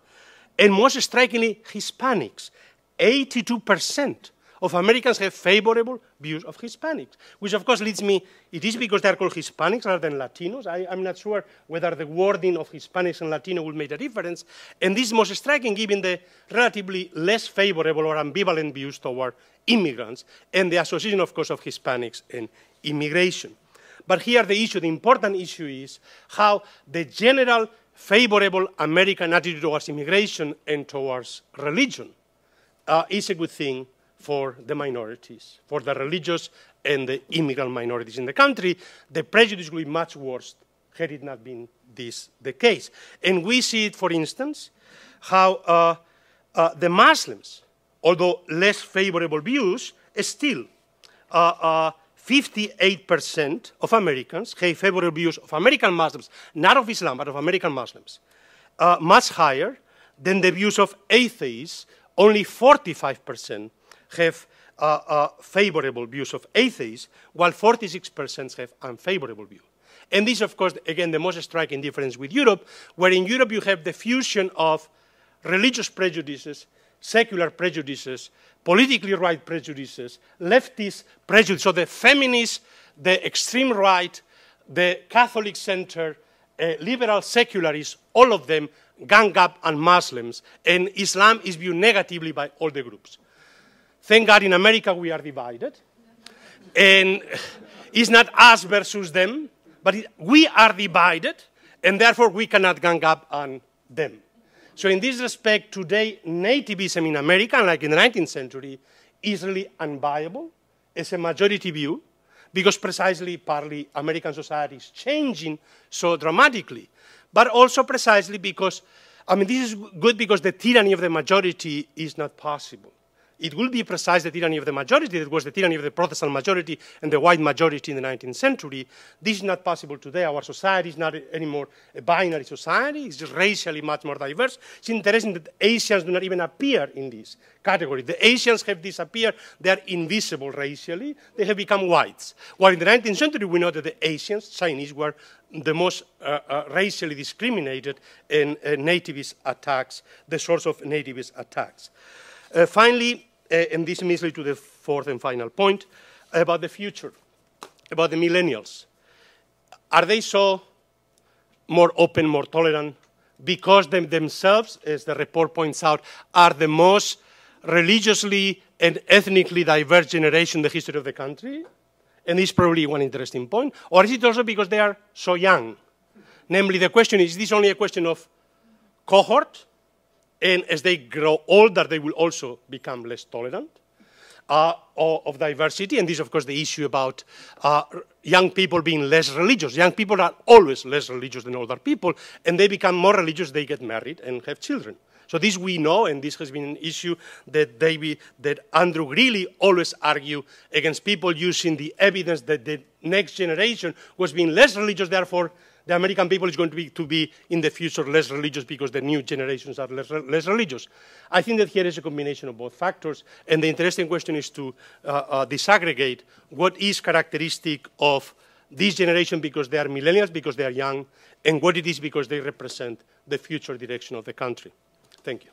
and most strikingly, Hispanics, 82% of Americans have favorable views of Hispanics, which of course leads me, it is because they're called Hispanics rather than Latinos. I'm not sure whether the wording of Hispanics and Latino will make a difference, and this is most striking given the relatively less favorable or ambivalent views toward immigrants and the association, of course, of Hispanics and immigration. But here the issue, the important issue is how the general favorable American attitude towards immigration and towards religion is a good thing for the minorities, for the religious and the immigrant minorities in the country. The prejudice will be much worse had it not been this the case. And we see it, for instance, how the Muslims, although less favorable views, still 58% of Americans have favorable views of American Muslims, not of Islam, but of American Muslims, much higher than the views of atheists. Only 45% have favorable views of atheists, while 46% have unfavorable views. And this, of course, again, the most striking difference with Europe, where in Europe you have the fusion of religious prejudices, secular prejudices, politically right prejudices, leftist prejudice, so the feminists, the extreme right, the Catholic center, liberal secularists, all of them gang up on Muslims, and Islam is viewed negatively by all the groups. Thank God in America we are divided, and it's not us versus them, but we are divided, and therefore we cannot gang up on them. So in this respect, today, nativism in America, like in the 19th century, is really unviable as a majority view, because precisely, partly, American society is changing so dramatically, but also precisely because, I mean, this is good because the tyranny of the majority is not possible. It will be precisely the tyranny of the majority that was the tyranny of the Protestant majority and the white majority in the 19th century. This is not possible today. Our society is not anymore a binary society. It's just racially much more diverse. It's interesting that Asians do not even appear in this category. The Asians have disappeared. They are invisible racially. They have become whites. While in the 19th century, we know that the Asians, Chinese, were the most racially discriminated in nativist attacks, the source of nativist attacks. Finally, and this leads me to the fourth and final point, about the future, about the millennials. Are they so more open, more tolerant, because they themselves, as the report points out, are the most religiously and ethnically diverse generation in the history of the country? And this is probably one interesting point. Or is it also because they are so young? Namely, the question is this only a question of cohort? And as they grow older, they will also become less tolerant of diversity. And this, of course, the issue about young people being less religious. Young people are always less religious than older people, and they become more religious, they get married and have children. So this we know, and this has been an issue that Andrew Greeley always argued against people using the evidence that the next generation was being less religious, therefore the American people is going to be in the future less religious because the new generations are less religious. I think that here is a combination of both factors, and the interesting question is to disaggregate what is characteristic of this generation because they are millennials, because they are young, and what it is because they represent the future direction of the country. Thank you.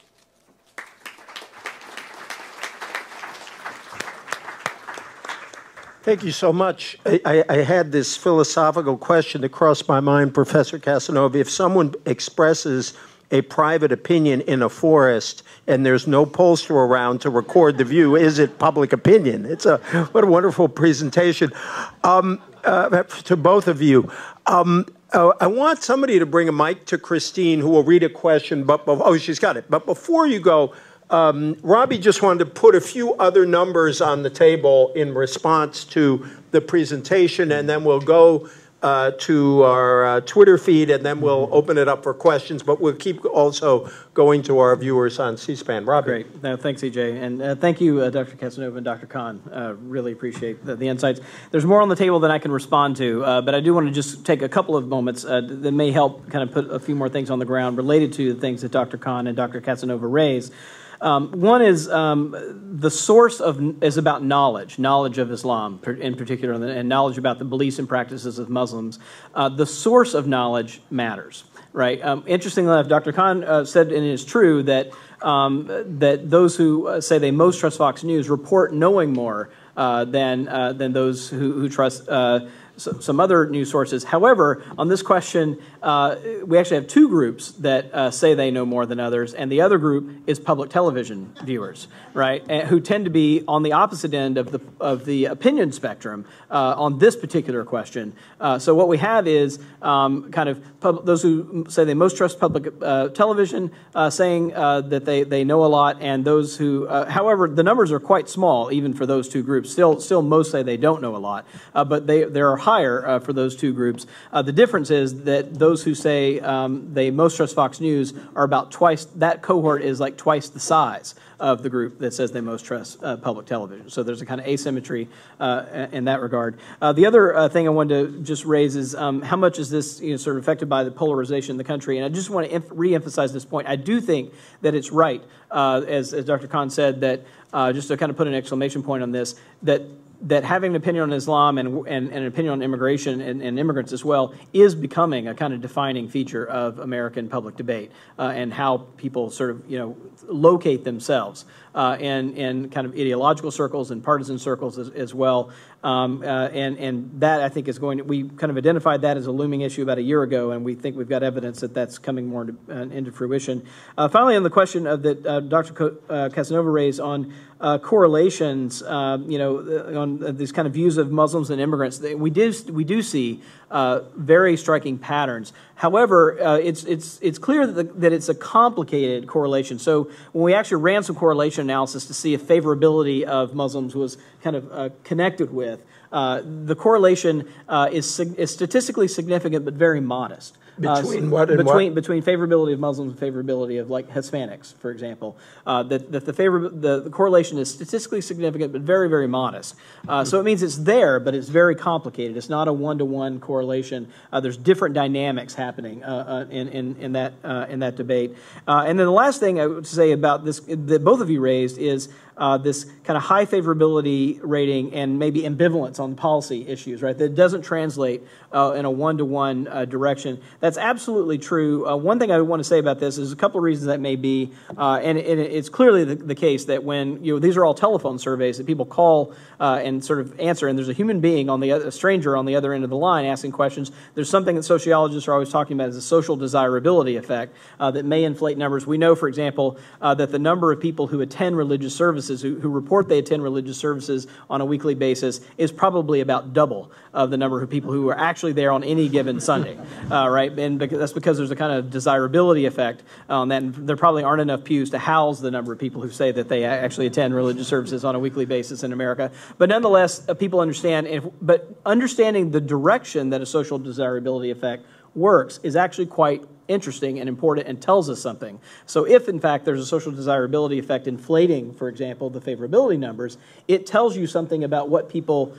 Thank you so much. I had this philosophical question that crossed my mind, Professor Casanova. If someone expresses a private opinion in a forest and there's no pollster around to record the view, is it public opinion? What a wonderful presentation. To both of you. I want somebody to bring a mic to Christine who will read a question. Oh, she's got it. But before you go, Robbie just wanted to put a few other numbers on the table in response to the presentation, and then we'll go to our Twitter feed, and then we'll open it up for questions. But we'll keep also going to our viewers on C-SPAN. Robbie. Great. No, thanks, EJ. And thank you, Dr. Casanova and Dr. Khan. Really appreciate the insights. There's more on the table than I can respond to, but I do want to just take a couple of moments that may help kind of put a few more things on the ground related to the things that Dr. Khan and Dr. Casanova raised. One is the source is about knowledge of Islam in particular, and knowledge about the beliefs and practices of Muslims. The source of knowledge matters, right? Interestingly enough, Dr. Khan said, and it is true, that that those who say they most trust Fox News report knowing more than those who trust some other news sources. However, on this question, we actually have two groups that say they know more than others, and the other group is public television viewers, right, who tend to be on the opposite end of the opinion spectrum on this particular question. So what we have is kind of those who say they most trust public television saying that they know a lot, and those who, however, the numbers are quite small even for those two groups. Still most say they don't know a lot, but there are higher for those two groups. The difference is that those who say they most trust Fox News are about twice, that cohort is like twice the size of the group that says they most trust public television. So there's a kind of asymmetry in that regard. The other thing I wanted to just raise is how much is this sort of affected by the polarization in the country? And I just want to re-emphasize this point. I do think that it's right, as Dr. Khan said, that just to kind of put an exclamation point on this, that having an opinion on Islam and an opinion on immigration and immigrants as well is becoming a kind of defining feature of American public debate and how people sort of locate themselves in kind of ideological circles and partisan circles as well. And that, I think, is we kind of identified that as a looming issue about a year ago, and we think we've got evidence that that's coming more into fruition. Finally, on the question that Dr. Casanova raised on correlations, on these kind of views of Muslims and immigrants, we do see very striking patterns. However, it's clear that it's a complicated correlation. So when we actually ran some correlation analysis to see if favorability of Muslims was kind of connected with, the correlation is statistically significant but very modest. Between what and what? Between favorability of Muslims and favorability of like Hispanics, for example. That the correlation is statistically significant but very, very modest. So it means it's there, but it's very complicated. It's not a one-to-one correlation. There's different dynamics happening in that debate. And then the last thing I would say about this that both of you raised is this kind of high favorability rating and maybe ambivalence on policy issues, right? That doesn't translate in a one-to-one direction. That's absolutely true. One thing I want to say about this is a couple of reasons that may be, and it's clearly the case that when these are all telephone surveys that people call and sort of answer, and there's a human being a stranger on the other end of the line asking questions. There's something that sociologists are always talking about as a social desirability effect that may inflate numbers. We know, for example, that the number of people who attend religious services, who report they attend religious services on a weekly basis, is probably about double of the number of people who are actually there on any given Sunday, right? And that's because there's a kind of desirability effect on that. And there probably aren't enough pews to house the number of people who say that they actually attend religious services on a weekly basis in America. But nonetheless, people understand. But understanding the direction that a social desirability effect works is actually quite interesting and important and tells us something. So if, in fact, there's a social desirability effect inflating, for example, the favorability numbers, it tells you something about what people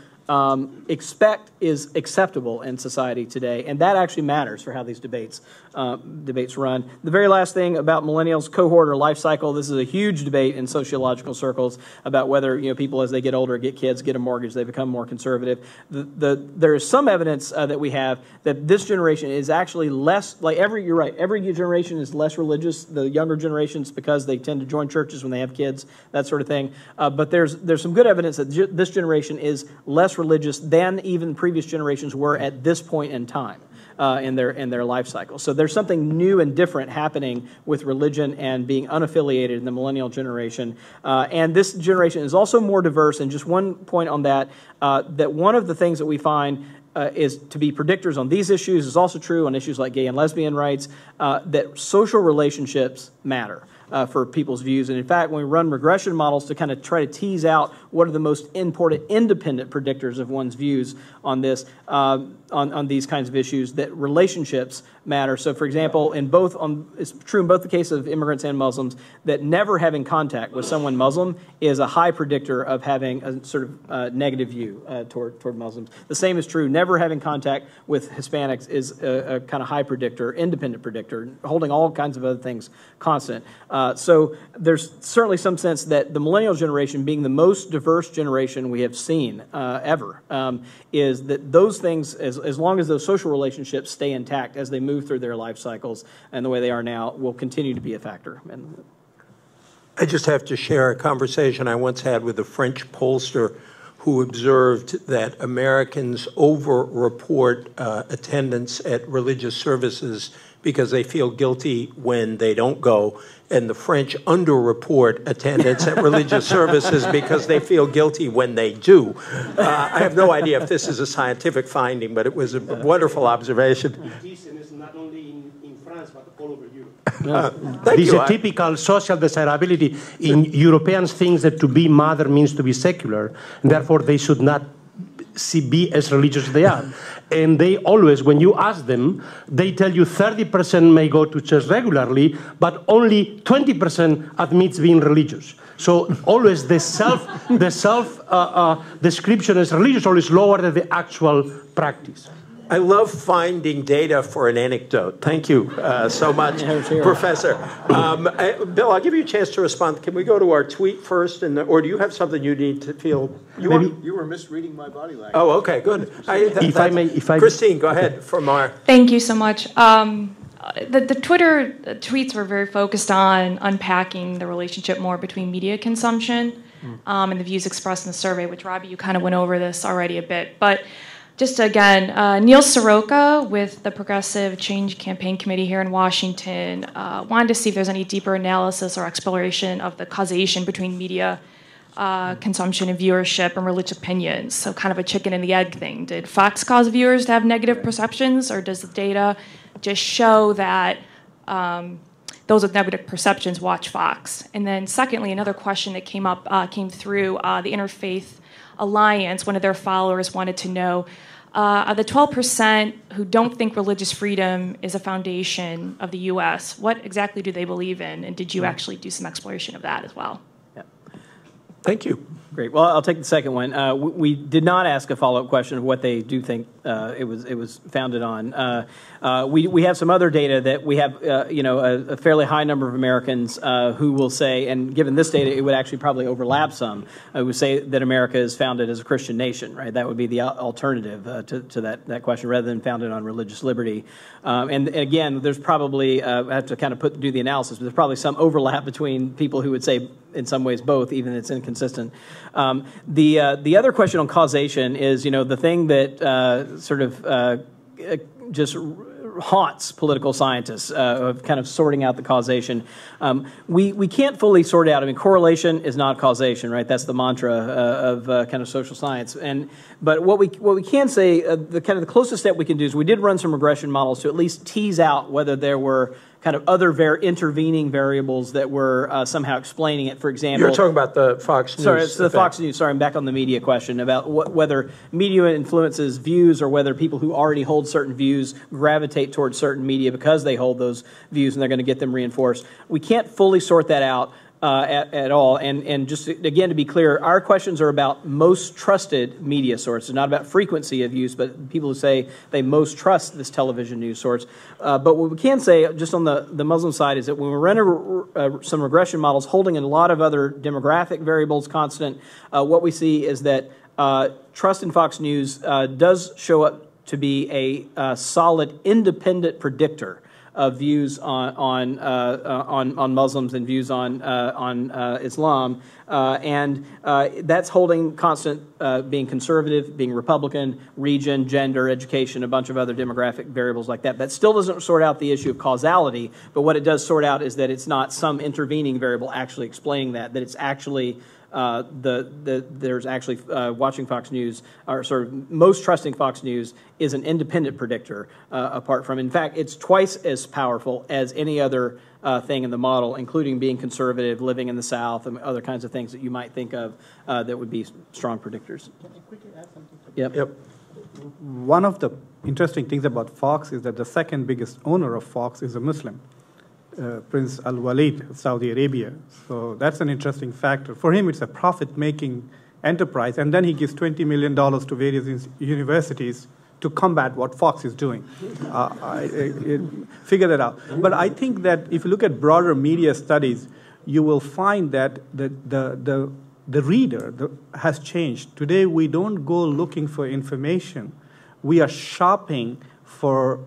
expect is acceptable in society today, and that actually matters for how these debates run. The very last thing about millennials cohort or life cycle, this is a huge debate in sociological circles about whether people as they get older, get kids, get a mortgage, they become more conservative. There is some evidence that we have that this generation is actually less, you're right, every generation is less religious. The younger generations, because they tend to join churches when they have kids, that sort of thing. But there's some good evidence that this generation is less religious than even previous generations were at this point in time in their life cycle. So there's something new and different happening with religion and being unaffiliated in the millennial generation. And this generation is also more diverse. And just one point on that, that one of the things that we find is to be predictors on these issues is also true on issues like gay and lesbian rights, that social relationships matter. for people's views. And in fact, when we run regression models to kind of try to tease out what are the most important independent predictors of one's views on this, on these kinds of issues, that relationships matter. So, for example, it's true in both the case of immigrants and Muslims that never having contact with someone Muslim is a high predictor of having a sort of negative view toward Muslims. The same is true. Never having contact with Hispanics is a kind of high predictor, independent predictor, holding all kinds of other things constant. So there's certainly some sense that the millennial generation, being the most diverse generation we have seen ever, is that those things, as long as those social relationships stay intact as they move through their life cycles and the way they are now, will continue to be a factor. And I just have to share a conversation I once had with a French pollster who observed that Americans over-report attendance at religious services because they feel guilty when they don't go, and the French under-report attendance at religious services because they feel guilty when they do. I have no idea if this is a scientific finding, but it was a wonderful observation. This is not only in France, but all over Europe. Thank This is you. a typical social desirability. In Europeans think that to be mother means to be secular, and therefore they should not be as religious as they are. And they always, when you ask them, they tell you 30% may go to church regularly, but only 20% admits being religious. So always the self description as religious always lower than the actual practice. I love finding data for an anecdote. Thank you so much, Professor. Bill, I'll give you a chance to respond. Can we go to our tweet first, or do you have something you need to feel? You were misreading my body language. Oh, okay, good. If I may, Christine, go ahead from our. Thank you so much. The Twitter tweets were very focused on unpacking the relationship more between media consumption and the views expressed in the survey, which, Robbie, you kind of went over this already a bit. But just again, Neil Soroka with the Progressive Change Campaign Committee here in Washington wanted to see if there's any deeper analysis or exploration of the causation between media consumption and viewership and religious opinions. So kind of a chicken and the egg thing. Did Fox cause viewers to have negative perceptions, or does the data just show that those with negative perceptions watch Fox? And then secondly, another question that came through the Interfaith Alliance. One of their followers wanted to know, of the 12% who don't think religious freedom is a foundation of the U.S., what exactly do they believe in? And did you actually do some exploration of that as well? yeah. Thank you. Great. Well, I'll take the second one. We did not ask a follow-up question of what they do think it was founded on. We have some other data that we have, a fairly high number of Americans who will say, and given this data, it would actually probably overlap some. I would say that America is founded as a Christian nation, right? That would be the alternative to that question, rather than founded on religious liberty. And again, there's probably I have to kind of do the analysis, but there's probably some overlap between people who would say, in some ways, both, even if it's inconsistent. The other question on causation is, the thing that just haunts political scientists of kind of sorting out the causation. We can't fully sort it out. I mean, correlation is not causation, right? That's the mantra of kind of social science. But what we can say, the closest step we can do is we did run some regression models to at least tease out whether there were kind of other intervening variables that were somehow explaining it. For example, You're talking about the Fox News. Sorry, it's the Fox News. Sorry, I'm back on the media question about whether media influences views, or whether people who already hold certain views gravitate towards certain media because they hold those views and they're going to get them reinforced. We can't fully sort that out at all. And just again, to be clear, our questions are about most trusted media sources, not about frequency of use, but people who say they most trust this television news source. But what we can say, just on the Muslim side, is that when we run some regression models holding a lot of other demographic variables constant, what we see is that trust in Fox News does show up to be a solid independent predictor of views on Muslims and views on Islam, and that's holding constant, being conservative, being Republican, region, gender, education, a bunch of other demographic variables like that. That still doesn't sort out the issue of causality, but what it does sort out is that it's not some intervening variable actually explaining that it's actually there's actually watching Fox News, or sort of most trusting Fox News, is an independent predictor apart from. In fact, it's twice as powerful as any other thing in the model, including being conservative, living in the South, and other kinds of things that you might think of that would be strong predictors. Can I quickly add something? Yep. One of the interesting things about Fox is that the second biggest owner of Fox is a Muslim, Prince Al-Walid of Saudi Arabia. So that's an interesting factor. For him, it's a profit-making enterprise, and then he gives $20 million to various universities to combat what Fox is doing. Figure that out. But I think that if you look at broader media studies, you will find that the reader has changed. Today, we don't go looking for information. We are shopping for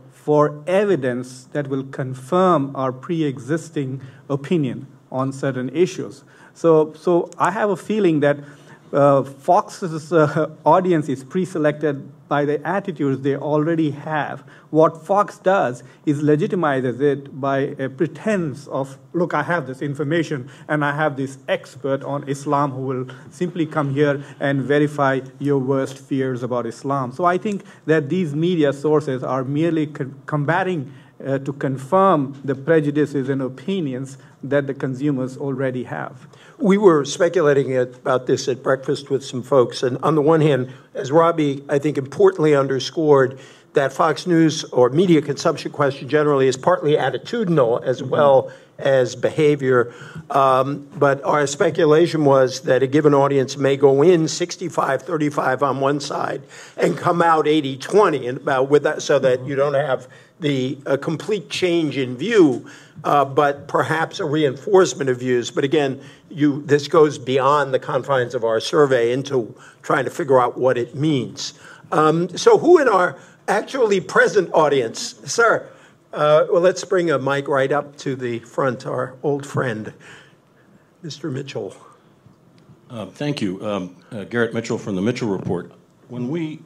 evidence that will confirm our pre-existing opinion on certain issues. So I have a feeling that Fox's audience is pre-selected by the attitudes they already have. What Fox does is legitimizes it by a pretense of, look, I have this information and I have this expert on Islam who will simply come here and verify your worst fears about Islam. So I think that these media sources are merely combating to confirm the prejudices and opinions that the consumers already have. We were speculating about this at breakfast with some folks, and on the one hand, as Robbie, I think, importantly underscored, that Fox News or media consumption question generally is partly attitudinal as well as behavior. But our speculation was that a given audience may go in 65-35 on one side and come out 80-20, and about with that, so that you don't have the complete change in view, but perhaps a reinforcement of views. But again, this goes beyond the confines of our survey into trying to figure out what it means. So who in our actually present audience? Sir, well, let's bring a mic right up to the front, our old friend, Mr. Mitchell. Thank you. Garrett Mitchell from the Mitchell Report. When we,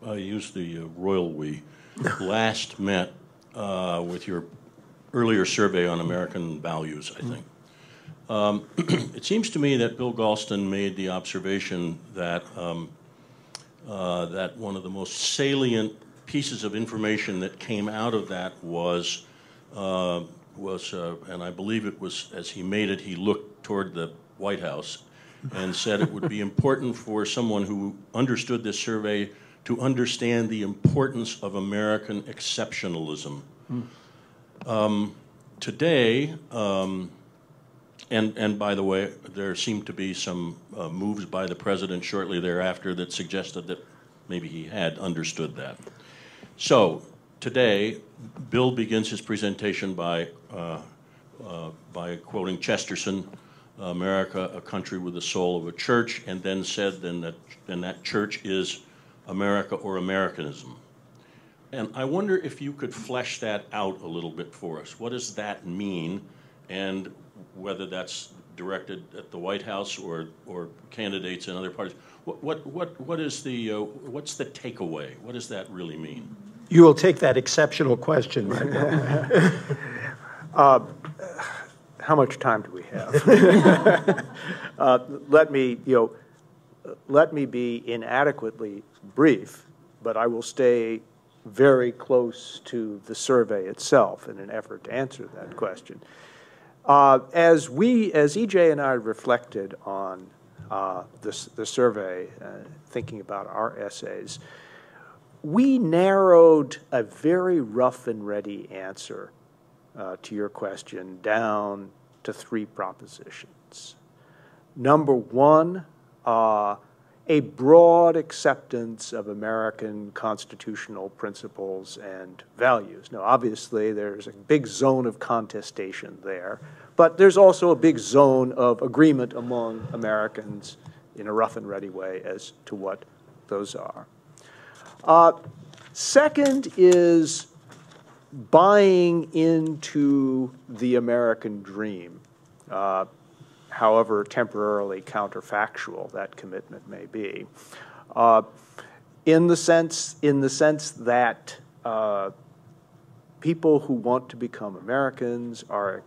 I use the royal we, last met with your earlier survey on American values, I think. It seems to me that Bill Galston made the observation that that one of the most salient pieces of information that came out of that was, and I believe it was, as he made it, he looked toward the White House and said it would be important for someone who understood this survey to understand the importance of American exceptionalism. Today, and by the way, there seemed to be some moves by the president shortly thereafter that suggested that maybe he had understood that. So today, Bill begins his presentation by quoting Chesterton, "America, a country with the soul of a church," and then said then that church is America or Americanism. And I wonder if you could flesh that out a little bit for us. What does that mean, and whether that's directed at the White House or candidates in other parties? What is the what's the takeaway? What does that really mean? You will take that exceptional question, right? How much time do we have? Let me be inadequately brief, but I will stay very close to the survey itself in an effort to answer that question. As EJ and I reflected on the survey, thinking about our essays, we narrowed a very rough and ready answer to your question down to 3 propositions. Number 1, a broad acceptance of American constitutional principles and values. Now, obviously, there's a big zone of contestation there, but there's also a big zone of agreement among Americans in a rough and ready way as to what those are. Second is buying into the American dream, however temporarily counterfactual that commitment may be, in the sense that people who want to become Americans are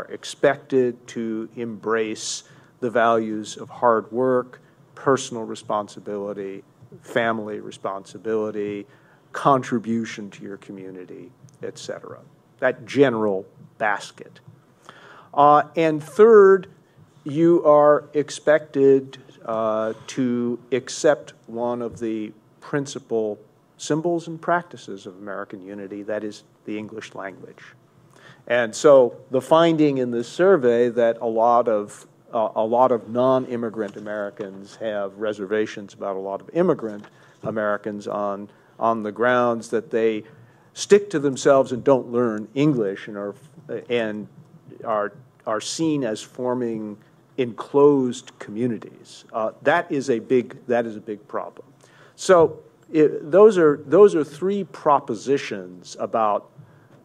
expected to embrace the values of hard work, personal responsibility, family responsibility, contribution to your community, etc. That general basket. And third, you are expected to accept one of the principal symbols and practices of American unity, that is the English language. And so the finding in this survey that a lot of non-immigrant Americans have reservations about a lot of immigrant Americans on the grounds that they stick to themselves and don't learn English and are seen as forming enclosed communities. That is a big problem. So those are three propositions about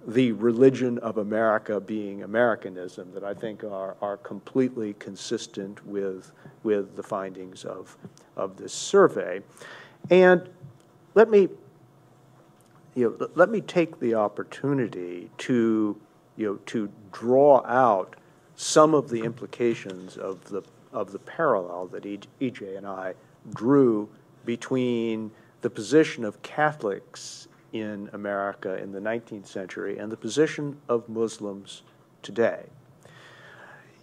the religion of America being Americanism that I think are completely consistent with the findings of this survey. And let me take the opportunity to draw out some of the implications of the parallel that EJ and I drew between the position of Catholics in America in the 19th century and the position of Muslims today.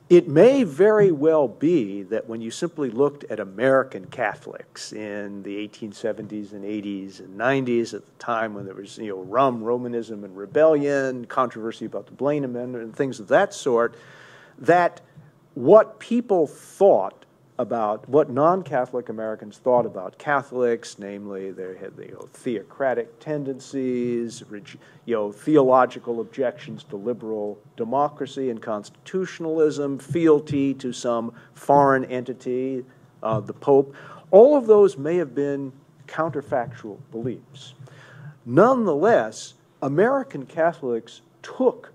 It may very well be that when you simply looked at American Catholics in the 1870s and 80s and 90s, at the time when there was Romanism and rebellion, controversy about the Blaine Amendment and things of that sort, that what people thought about, what non-Catholic Americans thought about Catholics, namely they had theocratic tendencies, theological objections to liberal democracy and constitutionalism, fealty to some foreign entity, the Pope, all of those may have been counterfactual beliefs. Nonetheless, American Catholics took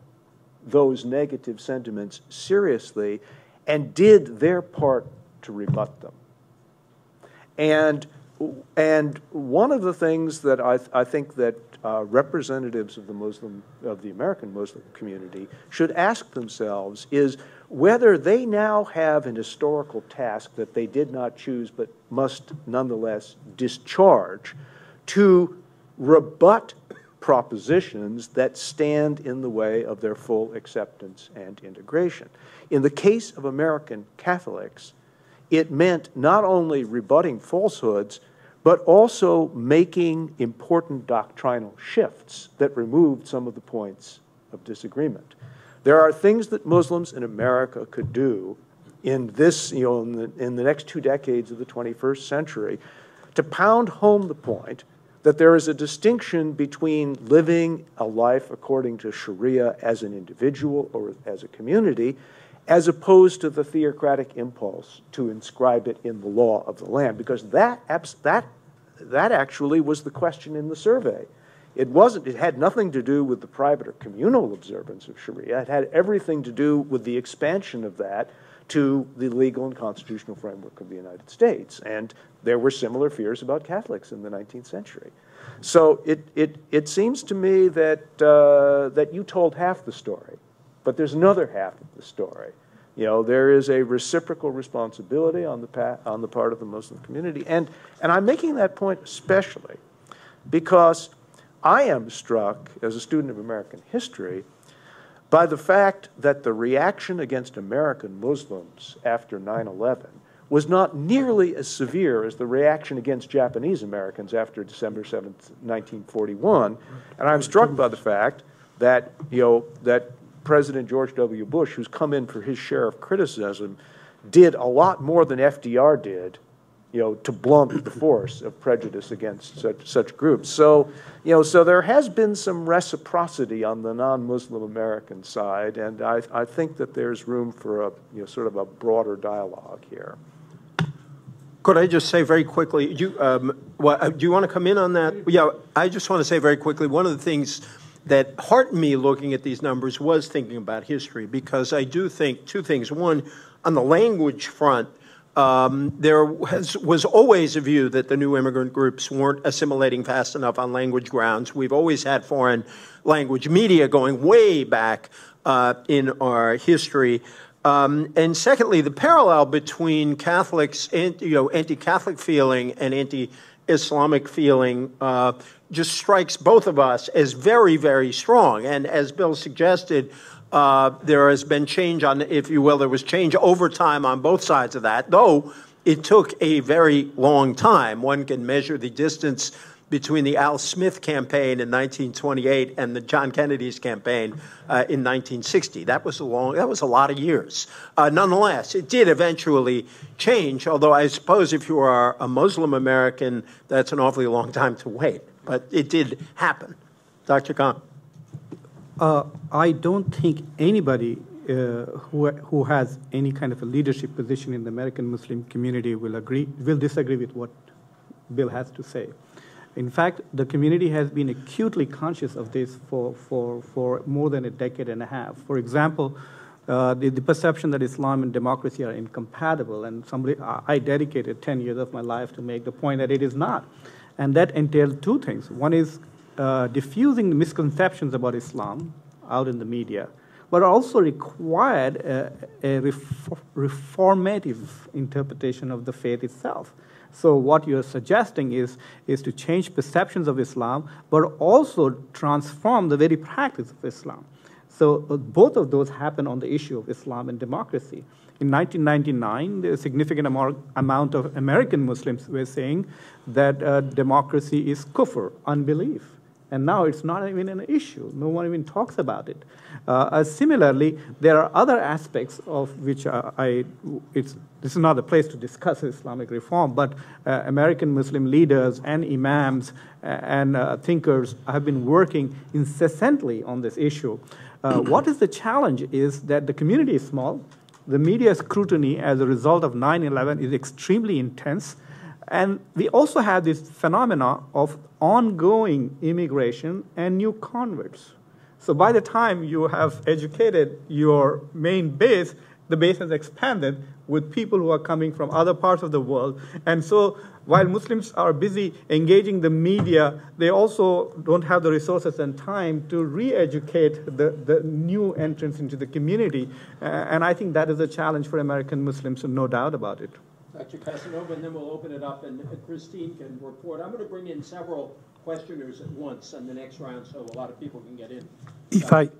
those negative sentiments seriously and did their part to rebut them. And one of the things that I think that representatives of the American Muslim community should ask themselves is whether they now have an historical task that they did not choose but must nonetheless discharge to rebut propositions that stand in the way of their full acceptance and integration. In the case of American Catholics, it meant not only rebutting falsehoods, but also making important doctrinal shifts that removed some of the points of disagreement. There are things that Muslims in America could do in this, in the next 2 decades of the 21st century to pound home the point that there is a distinction between living a life according to Sharia as an individual or as a community, as opposed to the theocratic impulse to inscribe it in the law of the land, because that actually was the question in the survey. It had nothing to do with the private or communal observance of Sharia. It had everything to do with the expansion of that to the legal and constitutional framework of the United States. And there were similar fears about Catholics in the 19th century. So it seems to me that that you told half the story, but there's another half of the story. There is a reciprocal responsibility on the part of the Muslim community, and I'm making that point especially because I am struck as a student of American history by the fact that the reaction against American Muslims after 9/11 was not nearly as severe as the reaction against Japanese Americans after December 7th, 1941, and I'm struck by the fact that that President George W. Bush, who's come in for his share of criticism, did a lot more than FDR did, to blunt the force of prejudice against such groups. So, so there has been some reciprocity on the non-Muslim American side, and I think that there's room for a sort of a broader dialogue here. Could I just say very quickly, do you want to come in on that? Yeah, I just want to say very quickly, one of the things that heartened me looking at these numbers was thinking about history, because I do think two things. One, on the language front, there was always a view that the new immigrant groups weren't assimilating fast enough on language grounds. We've always had foreign language media going way back in our history. And secondly, the parallel between Catholics, anti-Catholic feeling and anti-Islamic feeling just strikes both of us as very, very strong. And as Bill suggested, there has been change on, if you will, there was change over time on both sides of that, though it took a very long time. One can measure the distance between the Al Smith campaign in 1928 and the John Kennedy's campaign in 1960. That was a lot of years. Nonetheless, it did eventually change, although I suppose if you are a Muslim American, that's an awfully long time to wait. But it did happen. Dr. Khan. I don't think anybody who has any kind of a leadership position in the American Muslim community will disagree with what Bill has to say. In fact, the community has been acutely conscious of this for more than a decade and a half. For example, the perception that Islam and democracy are incompatible, and I dedicated 10 years of my life to make the point that it is not. And that entailed two things. One is diffusing the misconceptions about Islam out in the media, but also required a reformative interpretation of the faith itself. So what you're suggesting is to change perceptions of Islam, but also transform the very practice of Islam. So both of those happen on the issue of Islam and democracy. In 1999, a significant amount of American Muslims were saying that democracy is kufr, unbelief. And now it's not even an issue. No one even talks about it. Similarly, there are other aspects of which this is not the place to discuss Islamic reform, but American Muslim leaders and imams and thinkers have been working incessantly on this issue. What is the challenge is that the community is small. The media scrutiny as a result of 9/11 is extremely intense. And we also have this phenomena of ongoing immigration and new converts. So by the time you have educated your main base, the base has expanded with people who are coming from other parts of the world. And so while Muslims are busy engaging the media, they also don't have the resources and time to re-educate the new entrants into the community. And I think that is a challenge for American Muslims, no doubt about it. Dr. Casanova, and then we'll open it up, and Christine can report. I'm going to bring in several questioners at once in the next round so a lot of people can get in.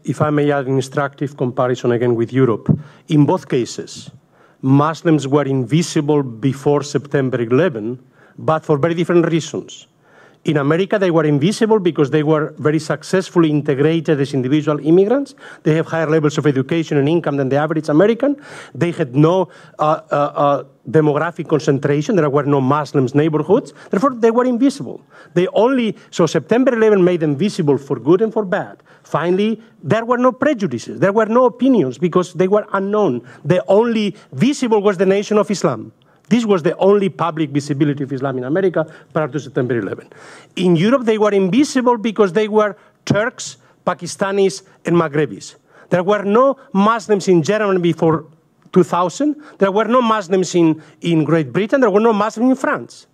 If I may add an instructive comparison again with Europe, in both cases, Muslims were invisible before September 11, but for very different reasons. In America, they were invisible because they were very successfully integrated as individual immigrants. They have higher levels of education and income than the average American. They had no demographic concentration. There were no Muslims neighborhoods. Therefore, they were invisible. So September 11 made them visible for good and for bad. Finally, there were no prejudices. There were no opinions because they were unknown. The only visible was the Nation of Islam. This was the only public visibility of Islam in America prior to September 11. In Europe, they were invisible because they were Turks, Pakistanis, and Maghrebis. There were no Muslims in Germany before 2000. There were no Muslims in Great Britain. There were no Muslims in France.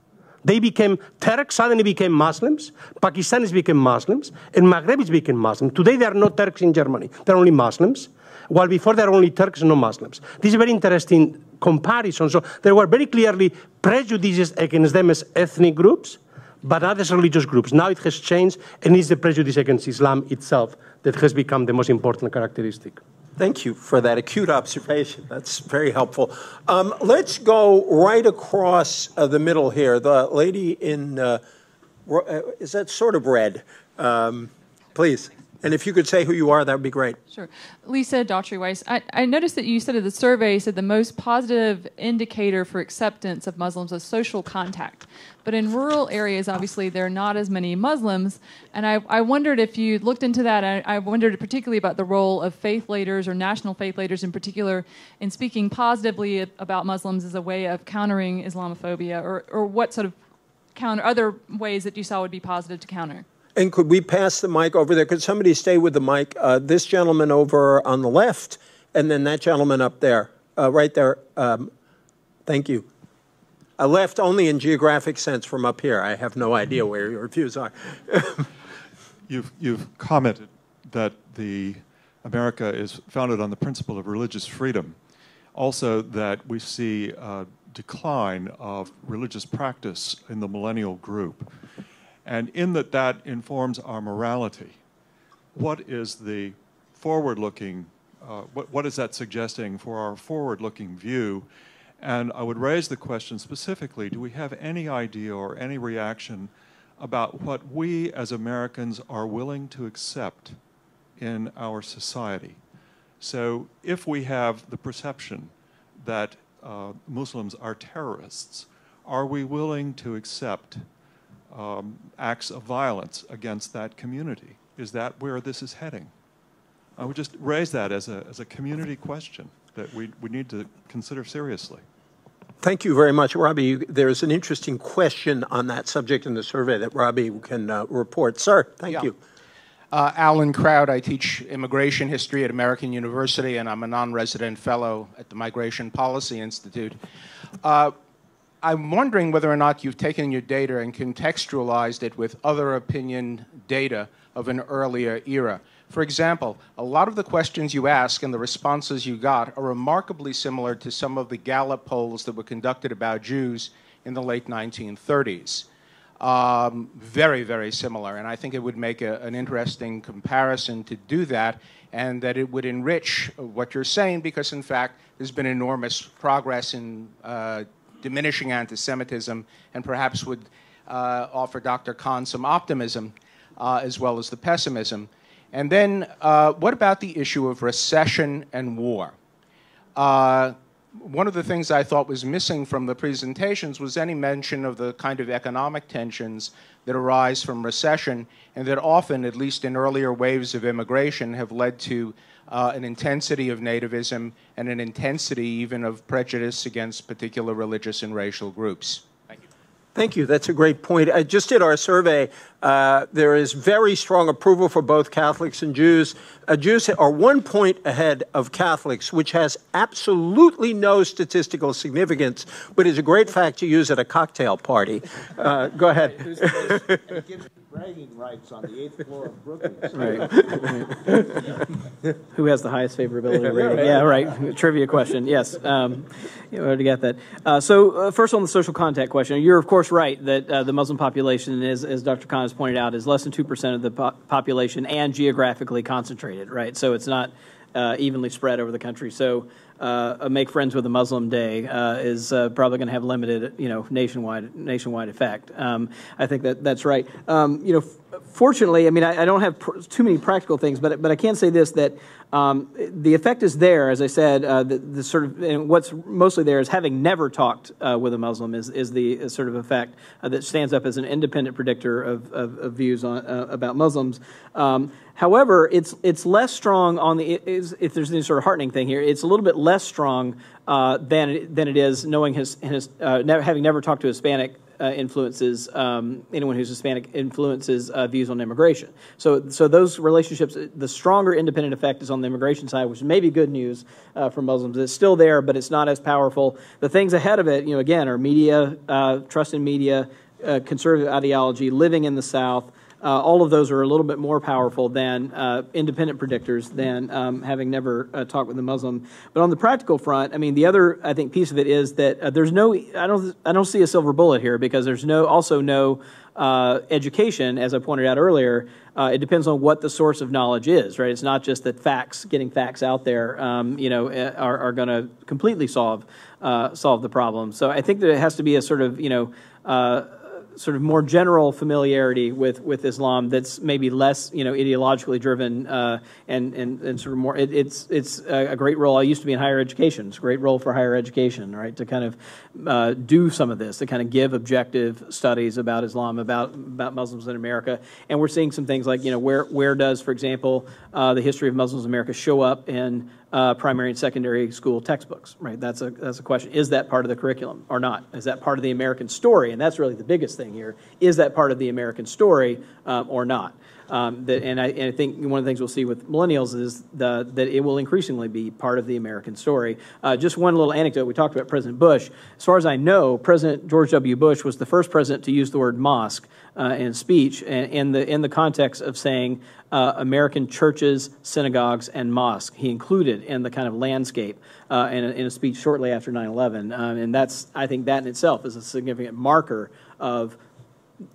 They became Turks, suddenly became Muslims. Pakistanis became Muslims, and Maghrebis became Muslims. Today, there are no Turks in Germany. There are only Muslims, while before there were only Turks and no Muslims. This is a very interesting comparison. So there were very clearly prejudices against them as ethnic groups, but not as religious groups. Now it has changed, and it's the prejudice against Islam itself that has become the most important characteristic. Thank you for that acute observation. That's very helpful. Let's go right across the middle here. The lady in, is that sort of red? Please. And if you could say who you are, that would be great. Sure. Lisa Daughtry-Weiss. I noticed that you said that the survey said the most positive indicator for acceptance of Muslims is social contact. But in rural areas, obviously, there are not as many Muslims. And I wondered if you looked into that. I wondered particularly about the role of faith leaders or national faith leaders in particular in speaking positively about Muslims as a way of countering Islamophobia, or what sort of other ways that you saw would be positive to counter. And could we pass the mic over there? Could somebody stay with the mic? This gentleman over on the left, and then that gentleman up there, right there. Thank you. Left only in geographic sense from up here. I have no idea where your views are. You've commented that America is founded on the principle of religious freedom. Also that we see a decline of religious practice in the millennial group. And in that informs our morality. What is the forward-looking, what is that suggesting for our forward-looking view? And I would raise the question specifically, do we have any idea or any reaction about what we as Americans are willing to accept in our society? So if we have the perception that Muslims are terrorists, are we willing to accept acts of violence against that community? Is that where this is heading? I would just raise that as a community question that we need to consider seriously. Thank you very much, Robbie. There's an interesting question on that subject in the survey that Robbie can report. Sir, thank you. Alan Crowd. I teach immigration history at American University, and I'm a non-resident fellow at the Migration Policy Institute. I'm wondering whether or not you've taken your data and contextualized it with other opinion data of an earlier era. For example, a lot of the questions you ask and the responses you got are remarkably similar to some of the Gallup polls that were conducted about Jews in the late 1930s. Very, very similar, and I think it would make an interesting comparison to do that, and that it would enrich what you're saying, because in fact there's been enormous progress in diminishing anti-Semitism, and perhaps would offer Dr. Kahn some optimism as well as the pessimism. And then what about the issue of recession and war? One of the things I thought was missing from the presentations was any mention of the kind of economic tensions that arise from recession, and that often, at least in earlier waves of immigration, have led to an intensity of nativism and an intensity even of prejudice against particular religious and racial groups. Thank you. Thank you. That's a great point. I just did our survey. There is very strong approval for both Catholics and Jews. Jews are 1 point ahead of Catholics, which has absolutely no statistical significance, but is a great fact to use at a cocktail party. Go ahead. It gives you bragging rights on the 8th floor of Brookings. Right. Who has the highest favorability rating? Yeah, right. Trivia question. Yes. You already got that. So first on the social contact question, you're of course right that the Muslim population is, as Dr. Kahn has pointed out, is less than 2% of the population and geographically concentrated, right? So it's not evenly spread over the country. So a Make Friends with a Muslim Day is probably going to have limited, nationwide effect. I think that's right. Fortunately, I mean, I don't have too many practical things, but I can say this, that the effect is there, as I said. The sort of, and what's mostly there is having never talked with a Muslim is the sort of effect that stands up as an independent predictor of views on, about Muslims. However, it's less strong on the, if there's any sort of heartening thing here, it's a little bit less strong than it is knowing having never talked to Hispanic influences, anyone who's Hispanic influences views on immigration. So those relationships, the stronger independent effect is on the immigration side, which may be good news for Muslims. It's still there, but it's not as powerful. The things ahead of it, again, are media, trust in media, conservative ideology, living in the South. All of those are a little bit more powerful than independent predictors than having never talked with a Muslim. But on the practical front, I mean, the other, I think, piece of it is that there's no, I don't see a silver bullet here, because there's also no education, as I pointed out earlier. It depends on what the source of knowledge is, right? It's not just that getting facts out there, are going to completely solve the problem. So I think that it has to be a sort of, sort of more general familiarity with Islam that's maybe less, ideologically driven, and sort of more. It's a great role. I used to be in higher education. It's a great role for higher education, right? To kind of do some of this, to kind of give objective studies about Islam, about Muslims in America. And we're seeing some things like, where does, for example, the history of Muslims in America show up in primary and secondary school textbooks, right? That's a question. Is that part of the curriculum or not? Is that part of the American story? And that's really the biggest thing here. Is that part of the American story or not? And I think one of the things we'll see with millennials is that it will increasingly be part of the American story. Just one little anecdote. We talked about President Bush. As far as I know, President George W. Bush was the first president to use the word mosque in speech in the context of saying American churches, synagogues, and mosques. He included in the kind of landscape in a speech shortly after 9/11. And I think that in itself is a significant marker of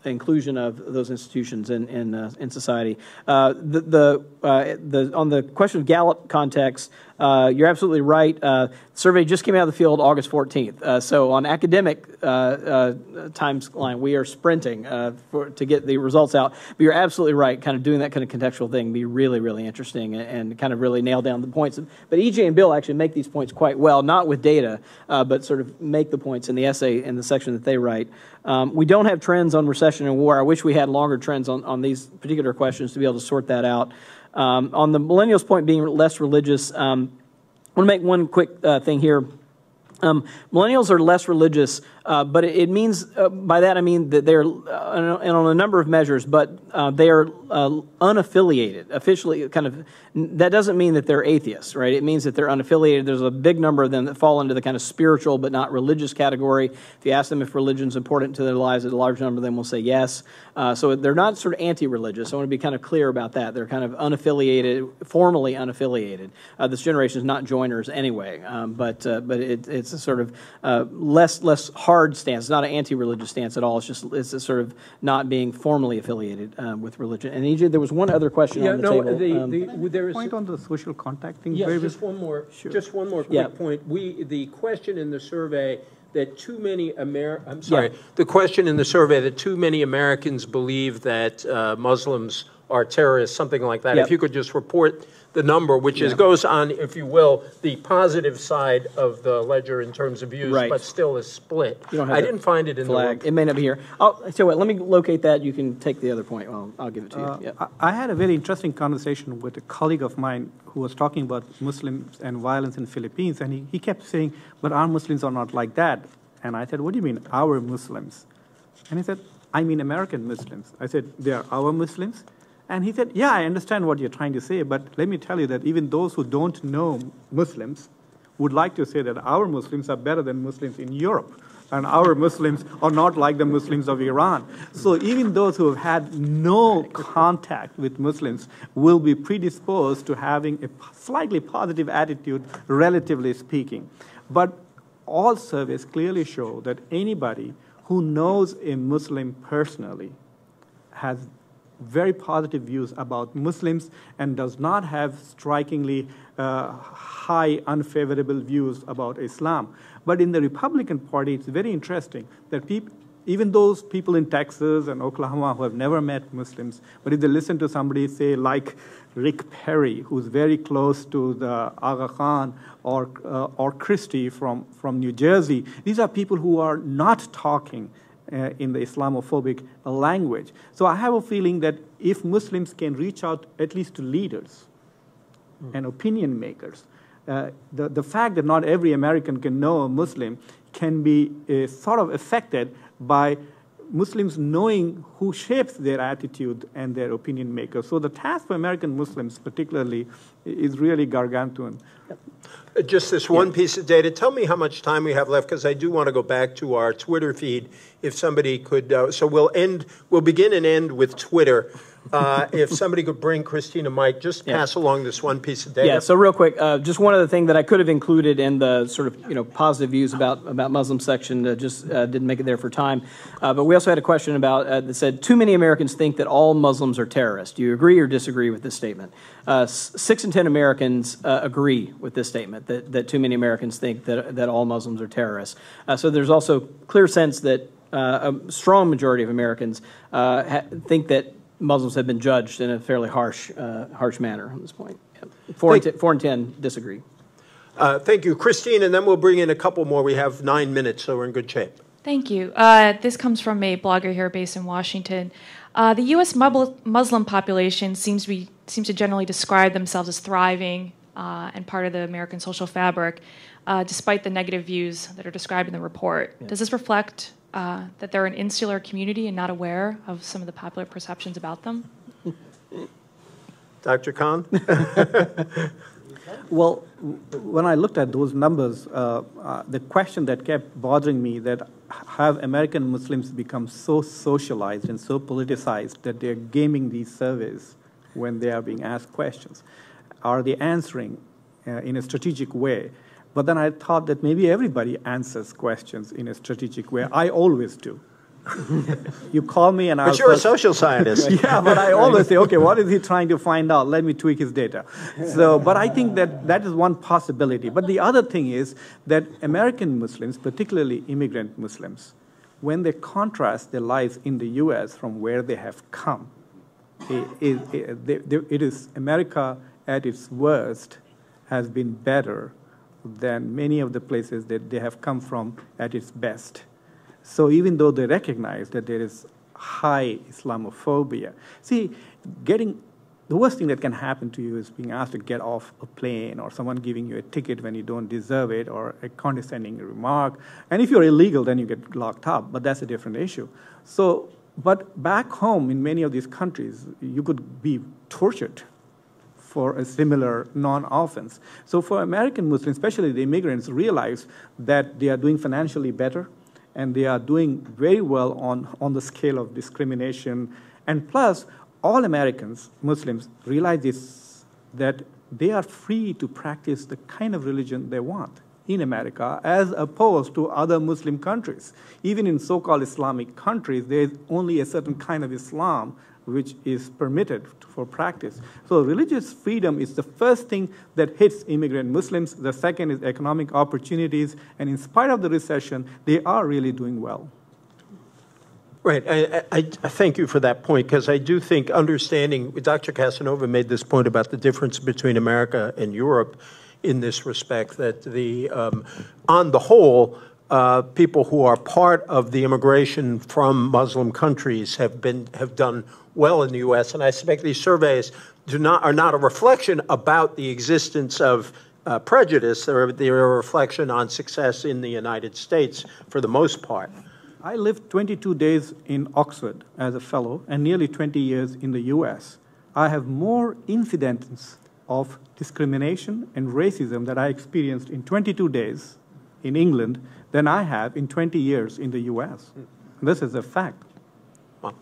inclusion of those institutions in society. On the question of Gallup context, you're absolutely right. The survey just came out of the field August 14th. So on academic timeline, we are sprinting to get the results out. But you're absolutely right. Kind of doing that kind of contextual thing would be really, really interesting and kind of really nail down the points. But EJ and Bill actually make these points quite well, not with data, but sort of make the points in the essay in the section that they write. We don't have trends on recession and war. I wish we had longer trends on these particular questions to be able to sort that out. On the millennials' point being less religious, I want to make one quick thing here. Millennials are less religious, but it means, by that I mean that they're, on a number of measures, but they are unaffiliated, officially kind of, that doesn't mean that they're atheists, right? It means that they're unaffiliated. There's a big number of them that fall into the kind of spiritual but not religious category. If you ask them if religion's important to their lives, a large number of them will say yes. So they're not sort of anti-religious. I want to be kind of clear about that. They're kind of unaffiliated, formally unaffiliated. This generation is not joiners anyway, but it's a sort of less hard stance. It's not an anti-religious stance at all. It's a sort of not being formally affiliated with religion. And EJ, there was one other question on the table. There is point on the social contact thing. Yes, just one more. Sure. Just one more quick point. The question in the survey that too many the question in the survey that too many Americans believe that Muslims are terrorists, something like that. If you could just report the number, which goes on, if you will, the positive side of the ledger in terms of views, but still is split. I didn't find it in flag. the. It may not be here. So let me locate that. You can take the other point. Well, I'll give it to you. I had a very interesting conversation with a colleague of mine who was talking about Muslims and violence in the Philippines, and he kept saying, but our Muslims are not like that. And I said, what do you mean, our Muslims? And he said, I mean American Muslims. I said, they are our Muslims? And he said, yeah, I understand what you're trying to say, but let me tell you that even those who don't know Muslims would like to say that our Muslims are better than Muslims in Europe, and our Muslims are not like the Muslims of Iran. So even those who have had no contact with Muslims will be predisposed to having a slightly positive attitude, relatively speaking. But all surveys clearly show that anybody who knows a Muslim personally has very positive views about Muslims and does not have strikingly high unfavorable views about Islam. But in the Republican Party, it's very interesting that even those people in Texas and Oklahoma who have never met Muslims, but if they listen to somebody, say, like Rick Perry, who's very close to the Aga Khan, or Christie from New Jersey, these are people who are not talking in the Islamophobic language. So I have a feeling that if Muslims can reach out at least to leaders and opinion makers, the fact that not every American can know a Muslim can be sort of affected by Muslims knowing who shapes their attitude and their opinion makers. So the task for American Muslims particularly is really gargantuan. Just this one piece of data. Tell me how much time we have left, because I do want to go back to our Twitter feed. If somebody could, so we'll begin and end with Twitter. If somebody could bring Christina Mike, just pass along this one piece of data. Yeah, so real quick, just one other thing that I could have included in the sort of positive views about Muslim section, just didn't make it there for time. But we also had a question about that said, too many Americans think that all Muslims are terrorists. Do you agree or disagree with this statement? 6 in 10 Americans agree with this statement, that too many Americans think that all Muslims are terrorists. So there's also clear sense that a strong majority of Americans think that Muslims have been judged in a fairly harsh manner on this point. 4 in 10 disagree. Thank you, Christine, and then we'll bring in a couple more. We have 9 minutes, so we're in good shape. Thank you. This comes from a blogger here based in Washington. The U.S. Muslim population seems to generally describe themselves as thriving and part of the American social fabric, despite the negative views that are described in the report. Yeah. Does this reflect that they're an insular community and not aware of some of the popular perceptions about them? Dr. Khan? Well, when I looked at those numbers, the question that kept bothering me, that have American Muslims become so socialized and so politicized that they're gaming these surveys when they are being asked questions? Are they answering in a strategic way? But then I thought that maybe everybody answers questions in a strategic way. I always do. You call me and I'll... But you're a social scientist. Yeah, but I always say, okay, what is he trying to find out? Let me tweak his data. So, but I think that that is one possibility. But the other thing is that American Muslims, particularly immigrant Muslims, when they contrast their lives in the U.S. from where they have come, it is America at its worst has been better than many of the places that they have come from at its best. So even though they recognize that there is high Islamophobia, see, the worst thing that can happen to you is being asked to get off a plane, or someone giving you a ticket when you don't deserve it, or a condescending remark. And if you're illegal, then you get locked up, but that's a different issue. So, but back home in many of these countries, you could be tortured for a similar non-offense. So for American Muslims, especially the immigrants, realize that they are doing financially better, and they are doing very well on the scale of discrimination. And plus, all Americans, Muslims, realize this, that they are free to practice the kind of religion they want in America, as opposed to other Muslim countries. Even in so-called Islamic countries, there is only a certain kind of Islam which is permitted for practice. So religious freedom is the first thing that hits immigrant Muslims. The second is economic opportunities. And in spite of the recession, they are really doing well. Right. I thank you for that point, because I do think understanding, Dr. Casanova made this point about the difference between America and Europe in this respect, that on the whole, people who are part of the immigration from Muslim countries have done well in the U.S., and I suspect these surveys are not a reflection about the existence of prejudice. They're a reflection on success in the United States for the most part. I lived 22 days in Oxford as a fellow and nearly 20 years in the U.S. I have more incidents of discrimination and racism that I experienced in 22 days in England than I have in 20 years in the U.S. This is a fact. Well,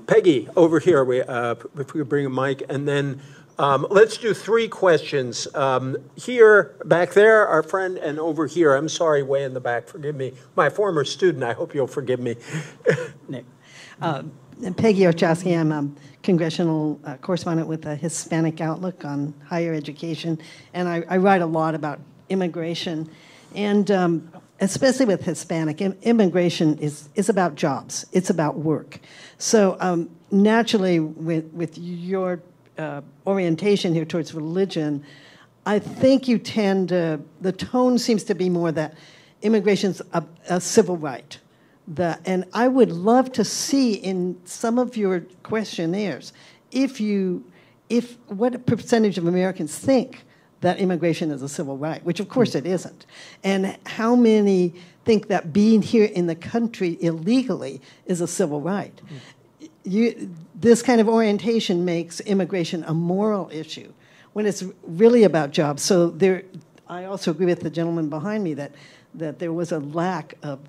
Peggy, over here, if we could bring a mic, and then let's do 3 questions. Here, back there, our friend, and over here. I'm sorry, way in the back, forgive me. My former student, I hope you'll forgive me. Nick. Peggy Ochowski, I'm a congressional correspondent with a Hispanic Outlook on higher education, and I write a lot about immigration. And especially with Hispanic, immigration is about jobs. It's about work. So naturally, with your orientation here towards religion, I think you tend to, the tone seems to be more that immigration's a civil right. And I would love to see in some of your questionnaires, what percentage of Americans think that immigration is a civil right, which of course it isn't. And how many think that being here in the country illegally is a civil right? This kind of orientation makes immigration a moral issue when it's really about jobs. So I also agree with the gentleman behind me that there was a lack of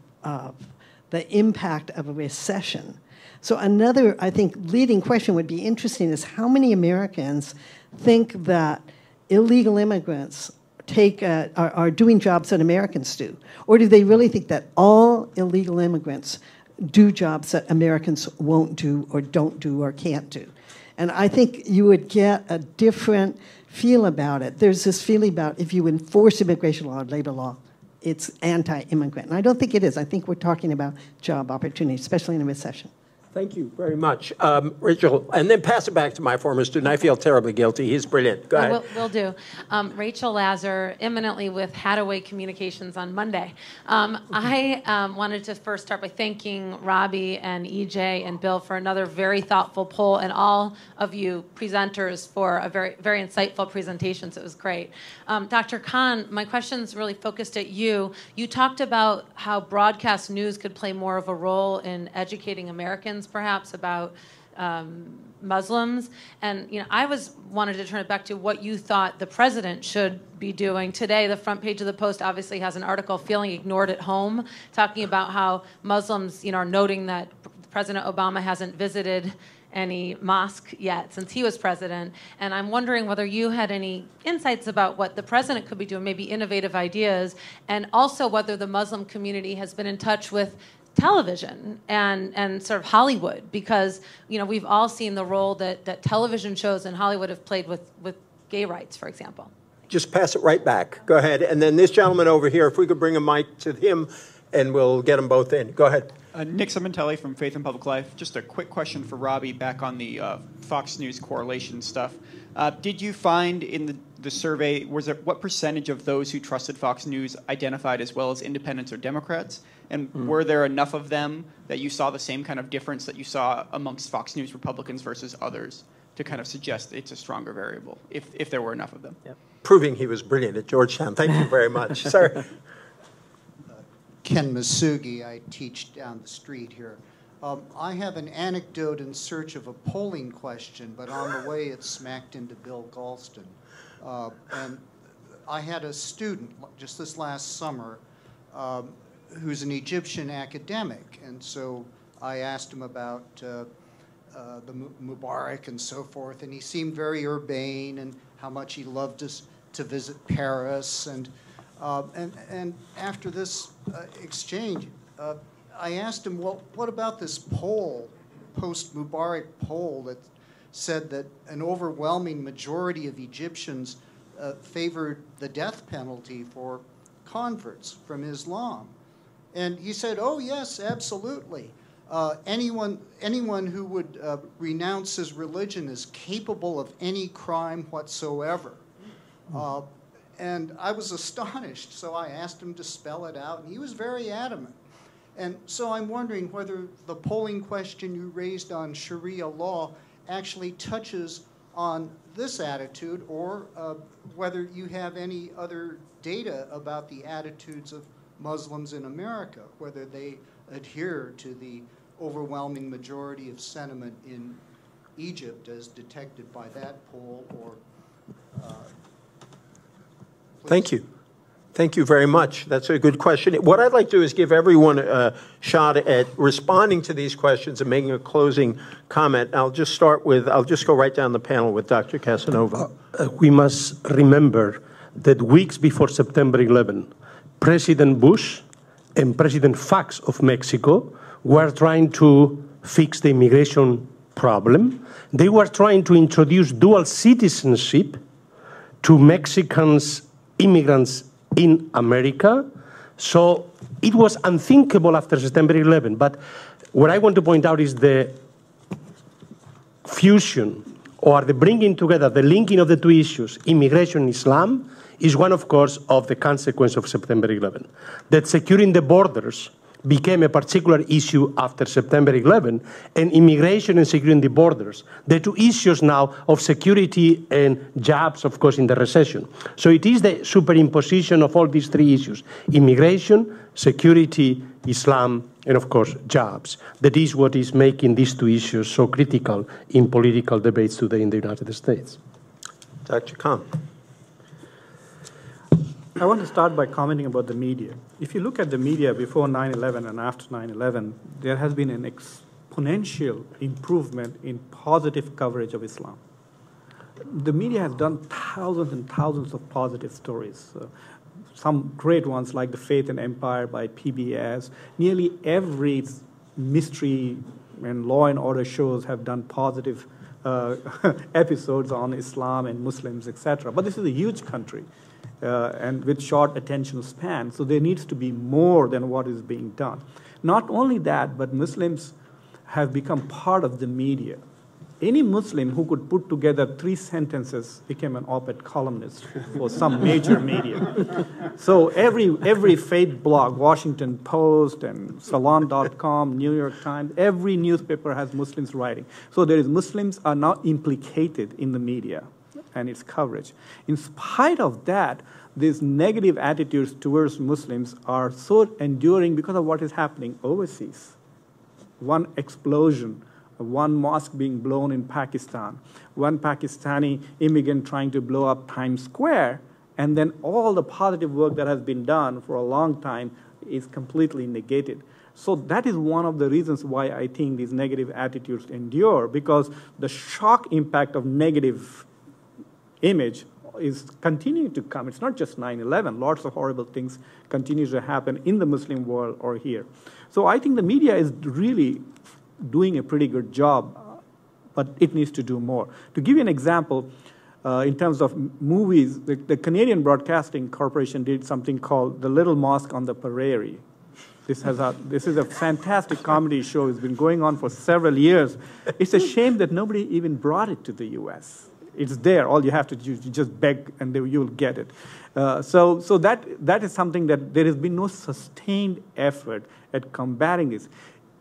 the impact of a recession. So another, I think, leading question would be interesting is how many Americans think that illegal immigrants are doing jobs that Americans do? Or do they really think that all illegal immigrants do jobs that Americans won't do or don't do or can't do? And I think you would get a different feel about it. There's this feeling about if you enforce immigration law or labor law, it's anti-immigrant. And I don't think it is. I think we're talking about job opportunities, especially in a recession. Thank you very much. Rachel, and then pass it back to my former student. I feel terribly guilty. He's brilliant. Go ahead. Will do. Rachel Lazar, eminently with Hadaway Communications on Monday. I wanted to first start by thanking Robbie and EJ and Bill for another very thoughtful poll, and all of you presenters for a very, very insightful presentations. It was great. Dr. Khan, my question's really focused at you. You talked about how broadcast news could play more of a role in educating Americans perhaps about Muslims. And I wanted to turn it back to what you thought the president should be doing. Today, the front page of the Post obviously has an article, Feeling Ignored at Home, talking about how Muslims, are noting that President Obama hasn't visited any mosque yet since he was president. And I'm wondering whether you had any insights about what the president could be doing, maybe innovative ideas, and also whether the Muslim community has been in touch with television and sort of Hollywood, because we've all seen the role that television shows in Hollywood have played with gay rights, for example. Just pass it right back. Go ahead. And then this gentleman over here, if we could bring a mic to him, and we'll get them both in. Go ahead. Nick Simontelli from Faith and Public Life. Just a quick question for Robbie back on the Fox News correlation stuff. Did you find in the survey, what percentage of those who trusted Fox News identified as well as independents or Democrats? And were there enough of them that you saw the same kind of difference that you saw amongst Fox News Republicans versus others to kind of suggest it's a stronger variable, if there were enough of them? Yep. Proving he was brilliant at Georgetown. Thank you very much. Sir. Ken Masugi, I teach down the street here. I have an anecdote in search of a polling question, but on the way it smacked into Bill Galston. And I had a student just this last summer who's an Egyptian academic, and so I asked him about the Mubarak and so forth, and he seemed very urbane and how much he loved to visit Paris. And after this exchange, I asked him, well, what about this poll, post-Mubarak poll, that said that an overwhelming majority of Egyptians favored the death penalty for converts from Islam? And he said, oh, yes, absolutely. Anyone who would renounce his religion is capable of any crime whatsoever. And I was astonished, so I asked him to spell it out, and he was very adamant. And so I'm wondering whether the polling question you raised on Sharia law actually touches on this attitude, or whether you have any other data about the attitudes of Muslims in America, whether they adhere to the overwhelming majority of sentiment in Egypt as detected by that poll, or... Thank you. Thank you very much. That's a good question. What I'd like to do is give everyone a shot at responding to these questions and making a closing comment. I'll just go right down the panel with Dr. Casanova. We must remember that weeks before September 11, President Bush and President Fox of Mexico were trying to fix the immigration problem. They were trying to introduce dual citizenship to Mexicans, immigrants in America. So it was unthinkable after September 11. But what I want to point out is the fusion or the bringing together, the linking of the two issues, immigration and Islam, is one, of course, of the consequence of September 11. That securing the borders became a particular issue after September 11, and immigration and securing the borders, the two issues now of security and jobs, of course, in the recession. So it is the superimposition of all these three issues, immigration, security, Islam, and of course, jobs. That is what is making these two issues so critical in political debates today in the United States. Dr. Khan. I want to start by commenting about the media. If you look at the media before 9/11 and after 9/11, there has been an exponential improvement in positive coverage of Islam. The media has done thousands and thousands of positive stories. Some great ones like The Faith and Empire by PBS. Nearly every mystery and law and order shows have done positive episodes on Islam and Muslims, etc. But this is a huge country. And with short attention span. So there needs to be more than what is being done. Not only that, but Muslims have become part of the media. Any Muslim who could put together 3 sentences became an op-ed columnist for some major media. So every faith blog, Washington Post and Salon.com, New York Times, every newspaper has Muslims writing. So Muslims are now implicated in the media and its coverage. In spite of that, these negative attitudes towards Muslims are so enduring because of what is happening overseas. One explosion one mosque being blown in Pakistan, one Pakistani immigrant trying to blow up Times Square, and then all the positive work that has been done for a long time is completely negated. So that is one of the reasons why I think these negative attitudes endure, because the shock impact of negative image is continuing to come. It's not just 9/11. Lots of horrible things continue to happen in the Muslim world or here. So I think the media is really doing a pretty good job, but it needs to do more. To give you an example, in terms of movies, the Canadian Broadcasting Corporation did something called The Little Mosque on the Prairie. This is a fantastic comedy show. It's been going on for several years. It's a shame that nobody even brought it to the U.S. It's there. All you have to do is just beg, and you'll get it. So that is something that there has been no sustained effort at combating this.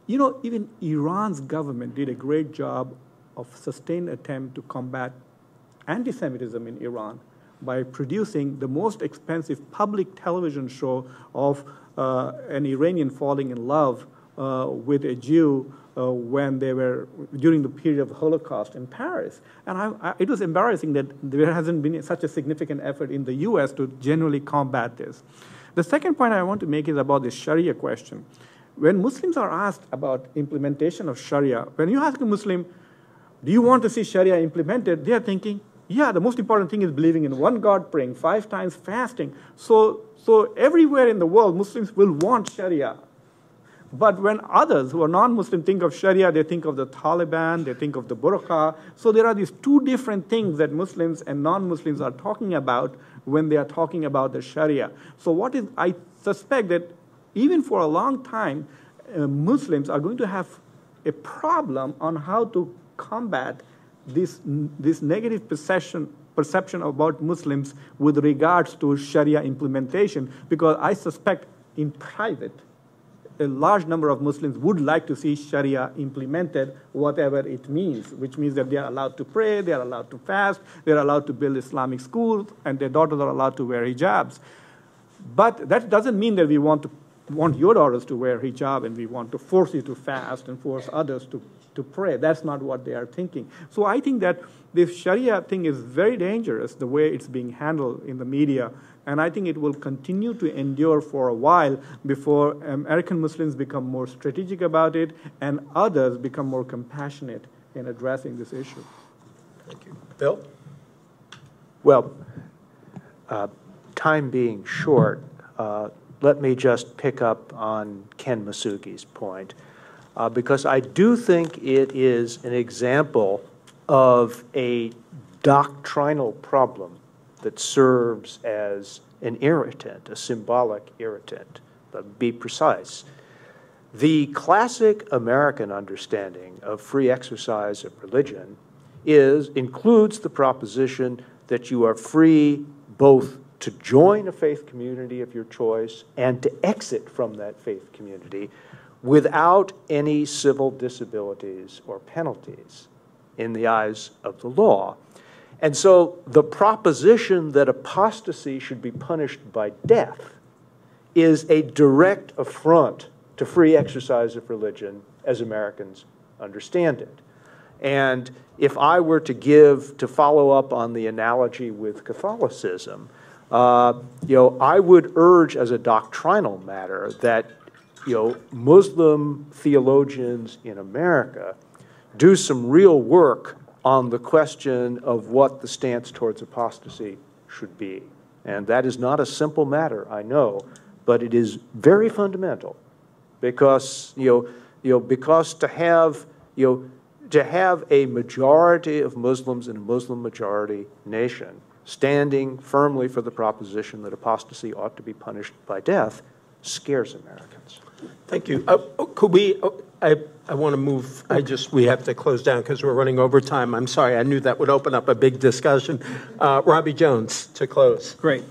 You know, even Iran's government did a great job of sustained attempt to combat anti-Semitism in Iran by producing the most expensive public television show of an Iranian falling in love with a Jew when they were during the period of the Holocaust in Paris. And it was embarrassing that there hasn't been such a significant effort in the U.S. to generally combat this. The second point I want to make is about the Sharia question. When Muslims are asked about implementation of Sharia, when you ask a Muslim, do you want to see Sharia implemented, they are thinking, yeah, the most important thing is believing in one God, praying 5 times, fasting. So everywhere in the world, Muslims will want Sharia. But when others who are non-Muslim think of Sharia, they think of the Taliban, they think of the burqa. So there are these two different things that Muslims and non-Muslims are talking about when they are talking about the Sharia. So I suspect that even for a long time, Muslims are going to have a problem on how to combat this negative perception about Muslims with regards to Sharia implementation, because I suspect in private, a large number of Muslims would like to see Sharia implemented, whatever it means, which means that they are allowed to pray, they are allowed to fast, they are allowed to build Islamic schools, and their daughters are allowed to wear hijabs. But that doesn't mean that we want your daughters to wear hijab and we want to force you to fast and force others to pray. That's not what they are thinking. So I think that this Sharia thing is very dangerous, the way it's being handled in the media, and I think it will continue to endure for a while before American Muslims become more strategic about it and others become more compassionate in addressing this issue. Thank you. Bill? Well, time being short, let me just pick up on Ken Masugi's point, because I do think it is an example of a doctrinal problem that serves as an irritant, a symbolic irritant. But be precise. The classic American understanding of free exercise of religion includes the proposition that you are free both to join a faith community of your choice and to exit from that faith community without any civil disabilities or penalties in the eyes of the law. And so the proposition that apostasy should be punished by death is a direct affront to free exercise of religion as Americans understand it. And if I were to follow up on the analogy with Catholicism, I would urge as a doctrinal matter that Muslim theologians in America do some real work on the question of what the stance towards apostasy should be. And that is not a simple matter, I know, but it is very fundamental, because because to have a majority of Muslims in a Muslim majority nation standing firmly for the proposition that apostasy ought to be punished by death scares Americans. Thank you. Could we? I want to move. We have to close down because we're running over time. I'm sorry. I knew that would open up a big discussion. Robbie Jones to close. Great.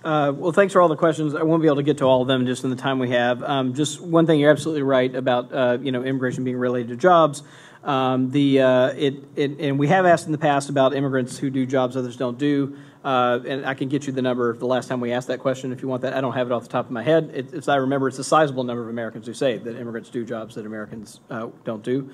Well, thanks for all the questions. I won't be able to get to all of them just in the time we have. Just one thing, you're absolutely right about immigration being related to jobs. And we have asked in the past about immigrants who do jobs others don't do. And I can get you the number of the last time we asked that question if you want that. I don't have it off the top of my head. As I remember, it's a sizable number of Americans who say that immigrants do jobs that Americans don't do.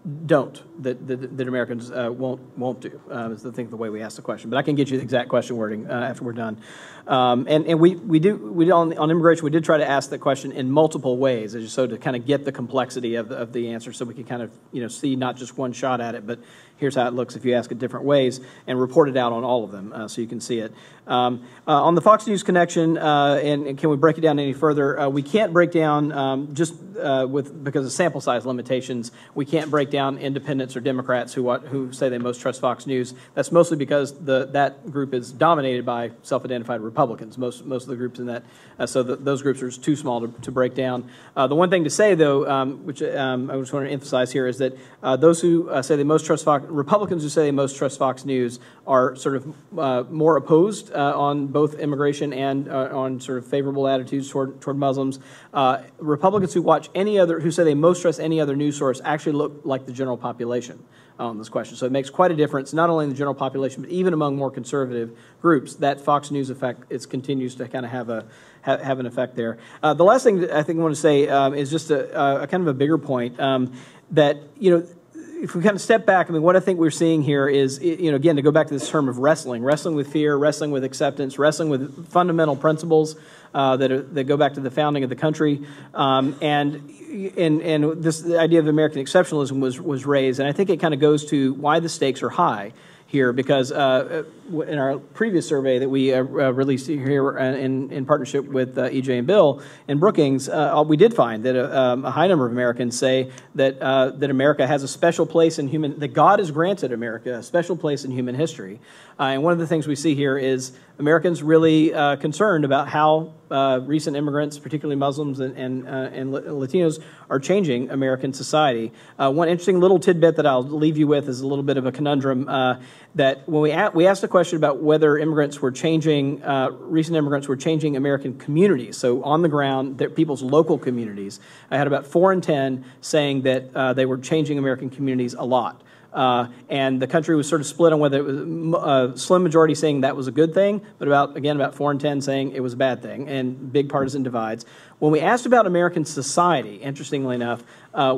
that Americans won't do. Is I think the way we ask the question. But I can get you the exact question wording after we're done. And we did on immigration, we did try to ask the question in multiple ways, so to kind of get the complexity of the answer, so we can kind of see not just one shot at it, but here's how it looks if you ask it different ways, and report it out on all of them so you can see it. On the Fox News connection, and can we break it down any further? We can't break down because of sample size limitations. We can't break down independents or Democrats who say they most trust Fox News. That's mostly because that group is dominated by self-identified Republicans. Most of the groups in that, so those groups are too small to break down. The one thing to say, though, which I just want to emphasize here, is that those who say they most trust Republicans who say they most trust Fox News are sort of more opposed on both immigration and on sort of favorable attitudes toward Muslims. Republicans who say they most trust any other news source actually look like the general population on this question. So it makes quite a difference, not only in the general population, but even among more conservative groups. That Fox News effect continues to kind of have an effect there. The last thing that I think I want to say is just a kind of a bigger point that, if we kind of step back, I mean, what I think we're seeing here is, again, to go back to this term of wrestling with fear, wrestling with acceptance, wrestling with fundamental principles that go back to the founding of the country, and the idea of American exceptionalism was raised, and I think it kind of goes to why the stakes are high here, because in our previous survey that we released here in partnership with EJ and Bill and Brookings, we did find that a high number of Americans say that America has a special place that God has granted America a special place in human history. And one of the things we see here is Americans really concerned about how recent immigrants, particularly Muslims and Latinos, are changing American society. One interesting little tidbit that I'll leave you with is a little bit of a conundrum that when we asked the question about whether immigrants were changing, recent immigrants were changing American communities, so on the ground, people's local communities, I had about 4 in 10 saying that they were changing American communities a lot. And the country was sort of split on whether it was a slim majority saying that was a good thing, but about 4 in 10 saying it was a bad thing, and big partisan divides. When we asked about American society, interestingly enough,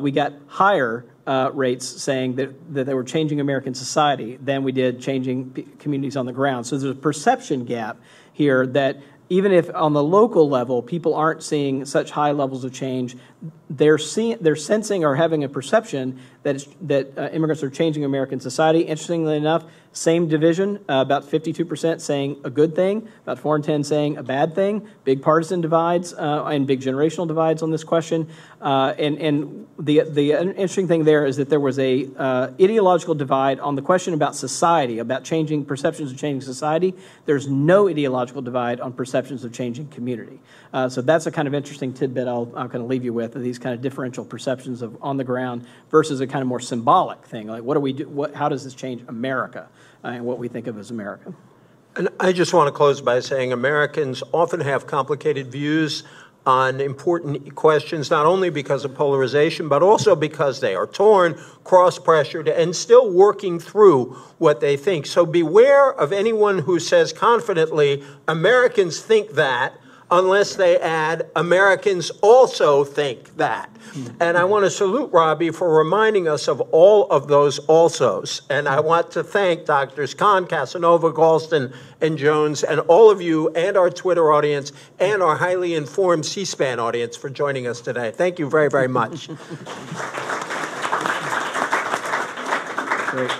we got higher rates saying that they were changing American society than we did changing communities on the ground. So there's a perception gap here that even if on the local level people aren't seeing such high levels of change, they're sensing or having a perception that immigrants are changing American society. Interestingly enough, same division, about 52% saying a good thing, about 4 in 10 saying a bad thing. Big partisan divides and big generational divides on this question. And the interesting thing there is that there was a ideological divide on the question about society, about changing perceptions of changing society. There's no ideological divide on perceptions of changing community. So that's a kind of interesting tidbit I'll kind of leave you with, these kind of differential perceptions of on the ground versus a kind of more symbolic thing, like what do we do? How does this change America and what we think of as America? And I just want to close by saying Americans often have complicated views on important questions, not only because of polarization, but also because they are torn, cross-pressured, and still working through what they think. So beware of anyone who says confidently, Americans think that, unless they add, Americans also think that. And I want to salute Robbie for reminding us of all of those alsos. And I want to thank Drs. Khan, Casanova, Galston, and Jones, and all of you, and our Twitter audience, and our highly informed C-SPAN audience for joining us today. Thank you very, very much. Great.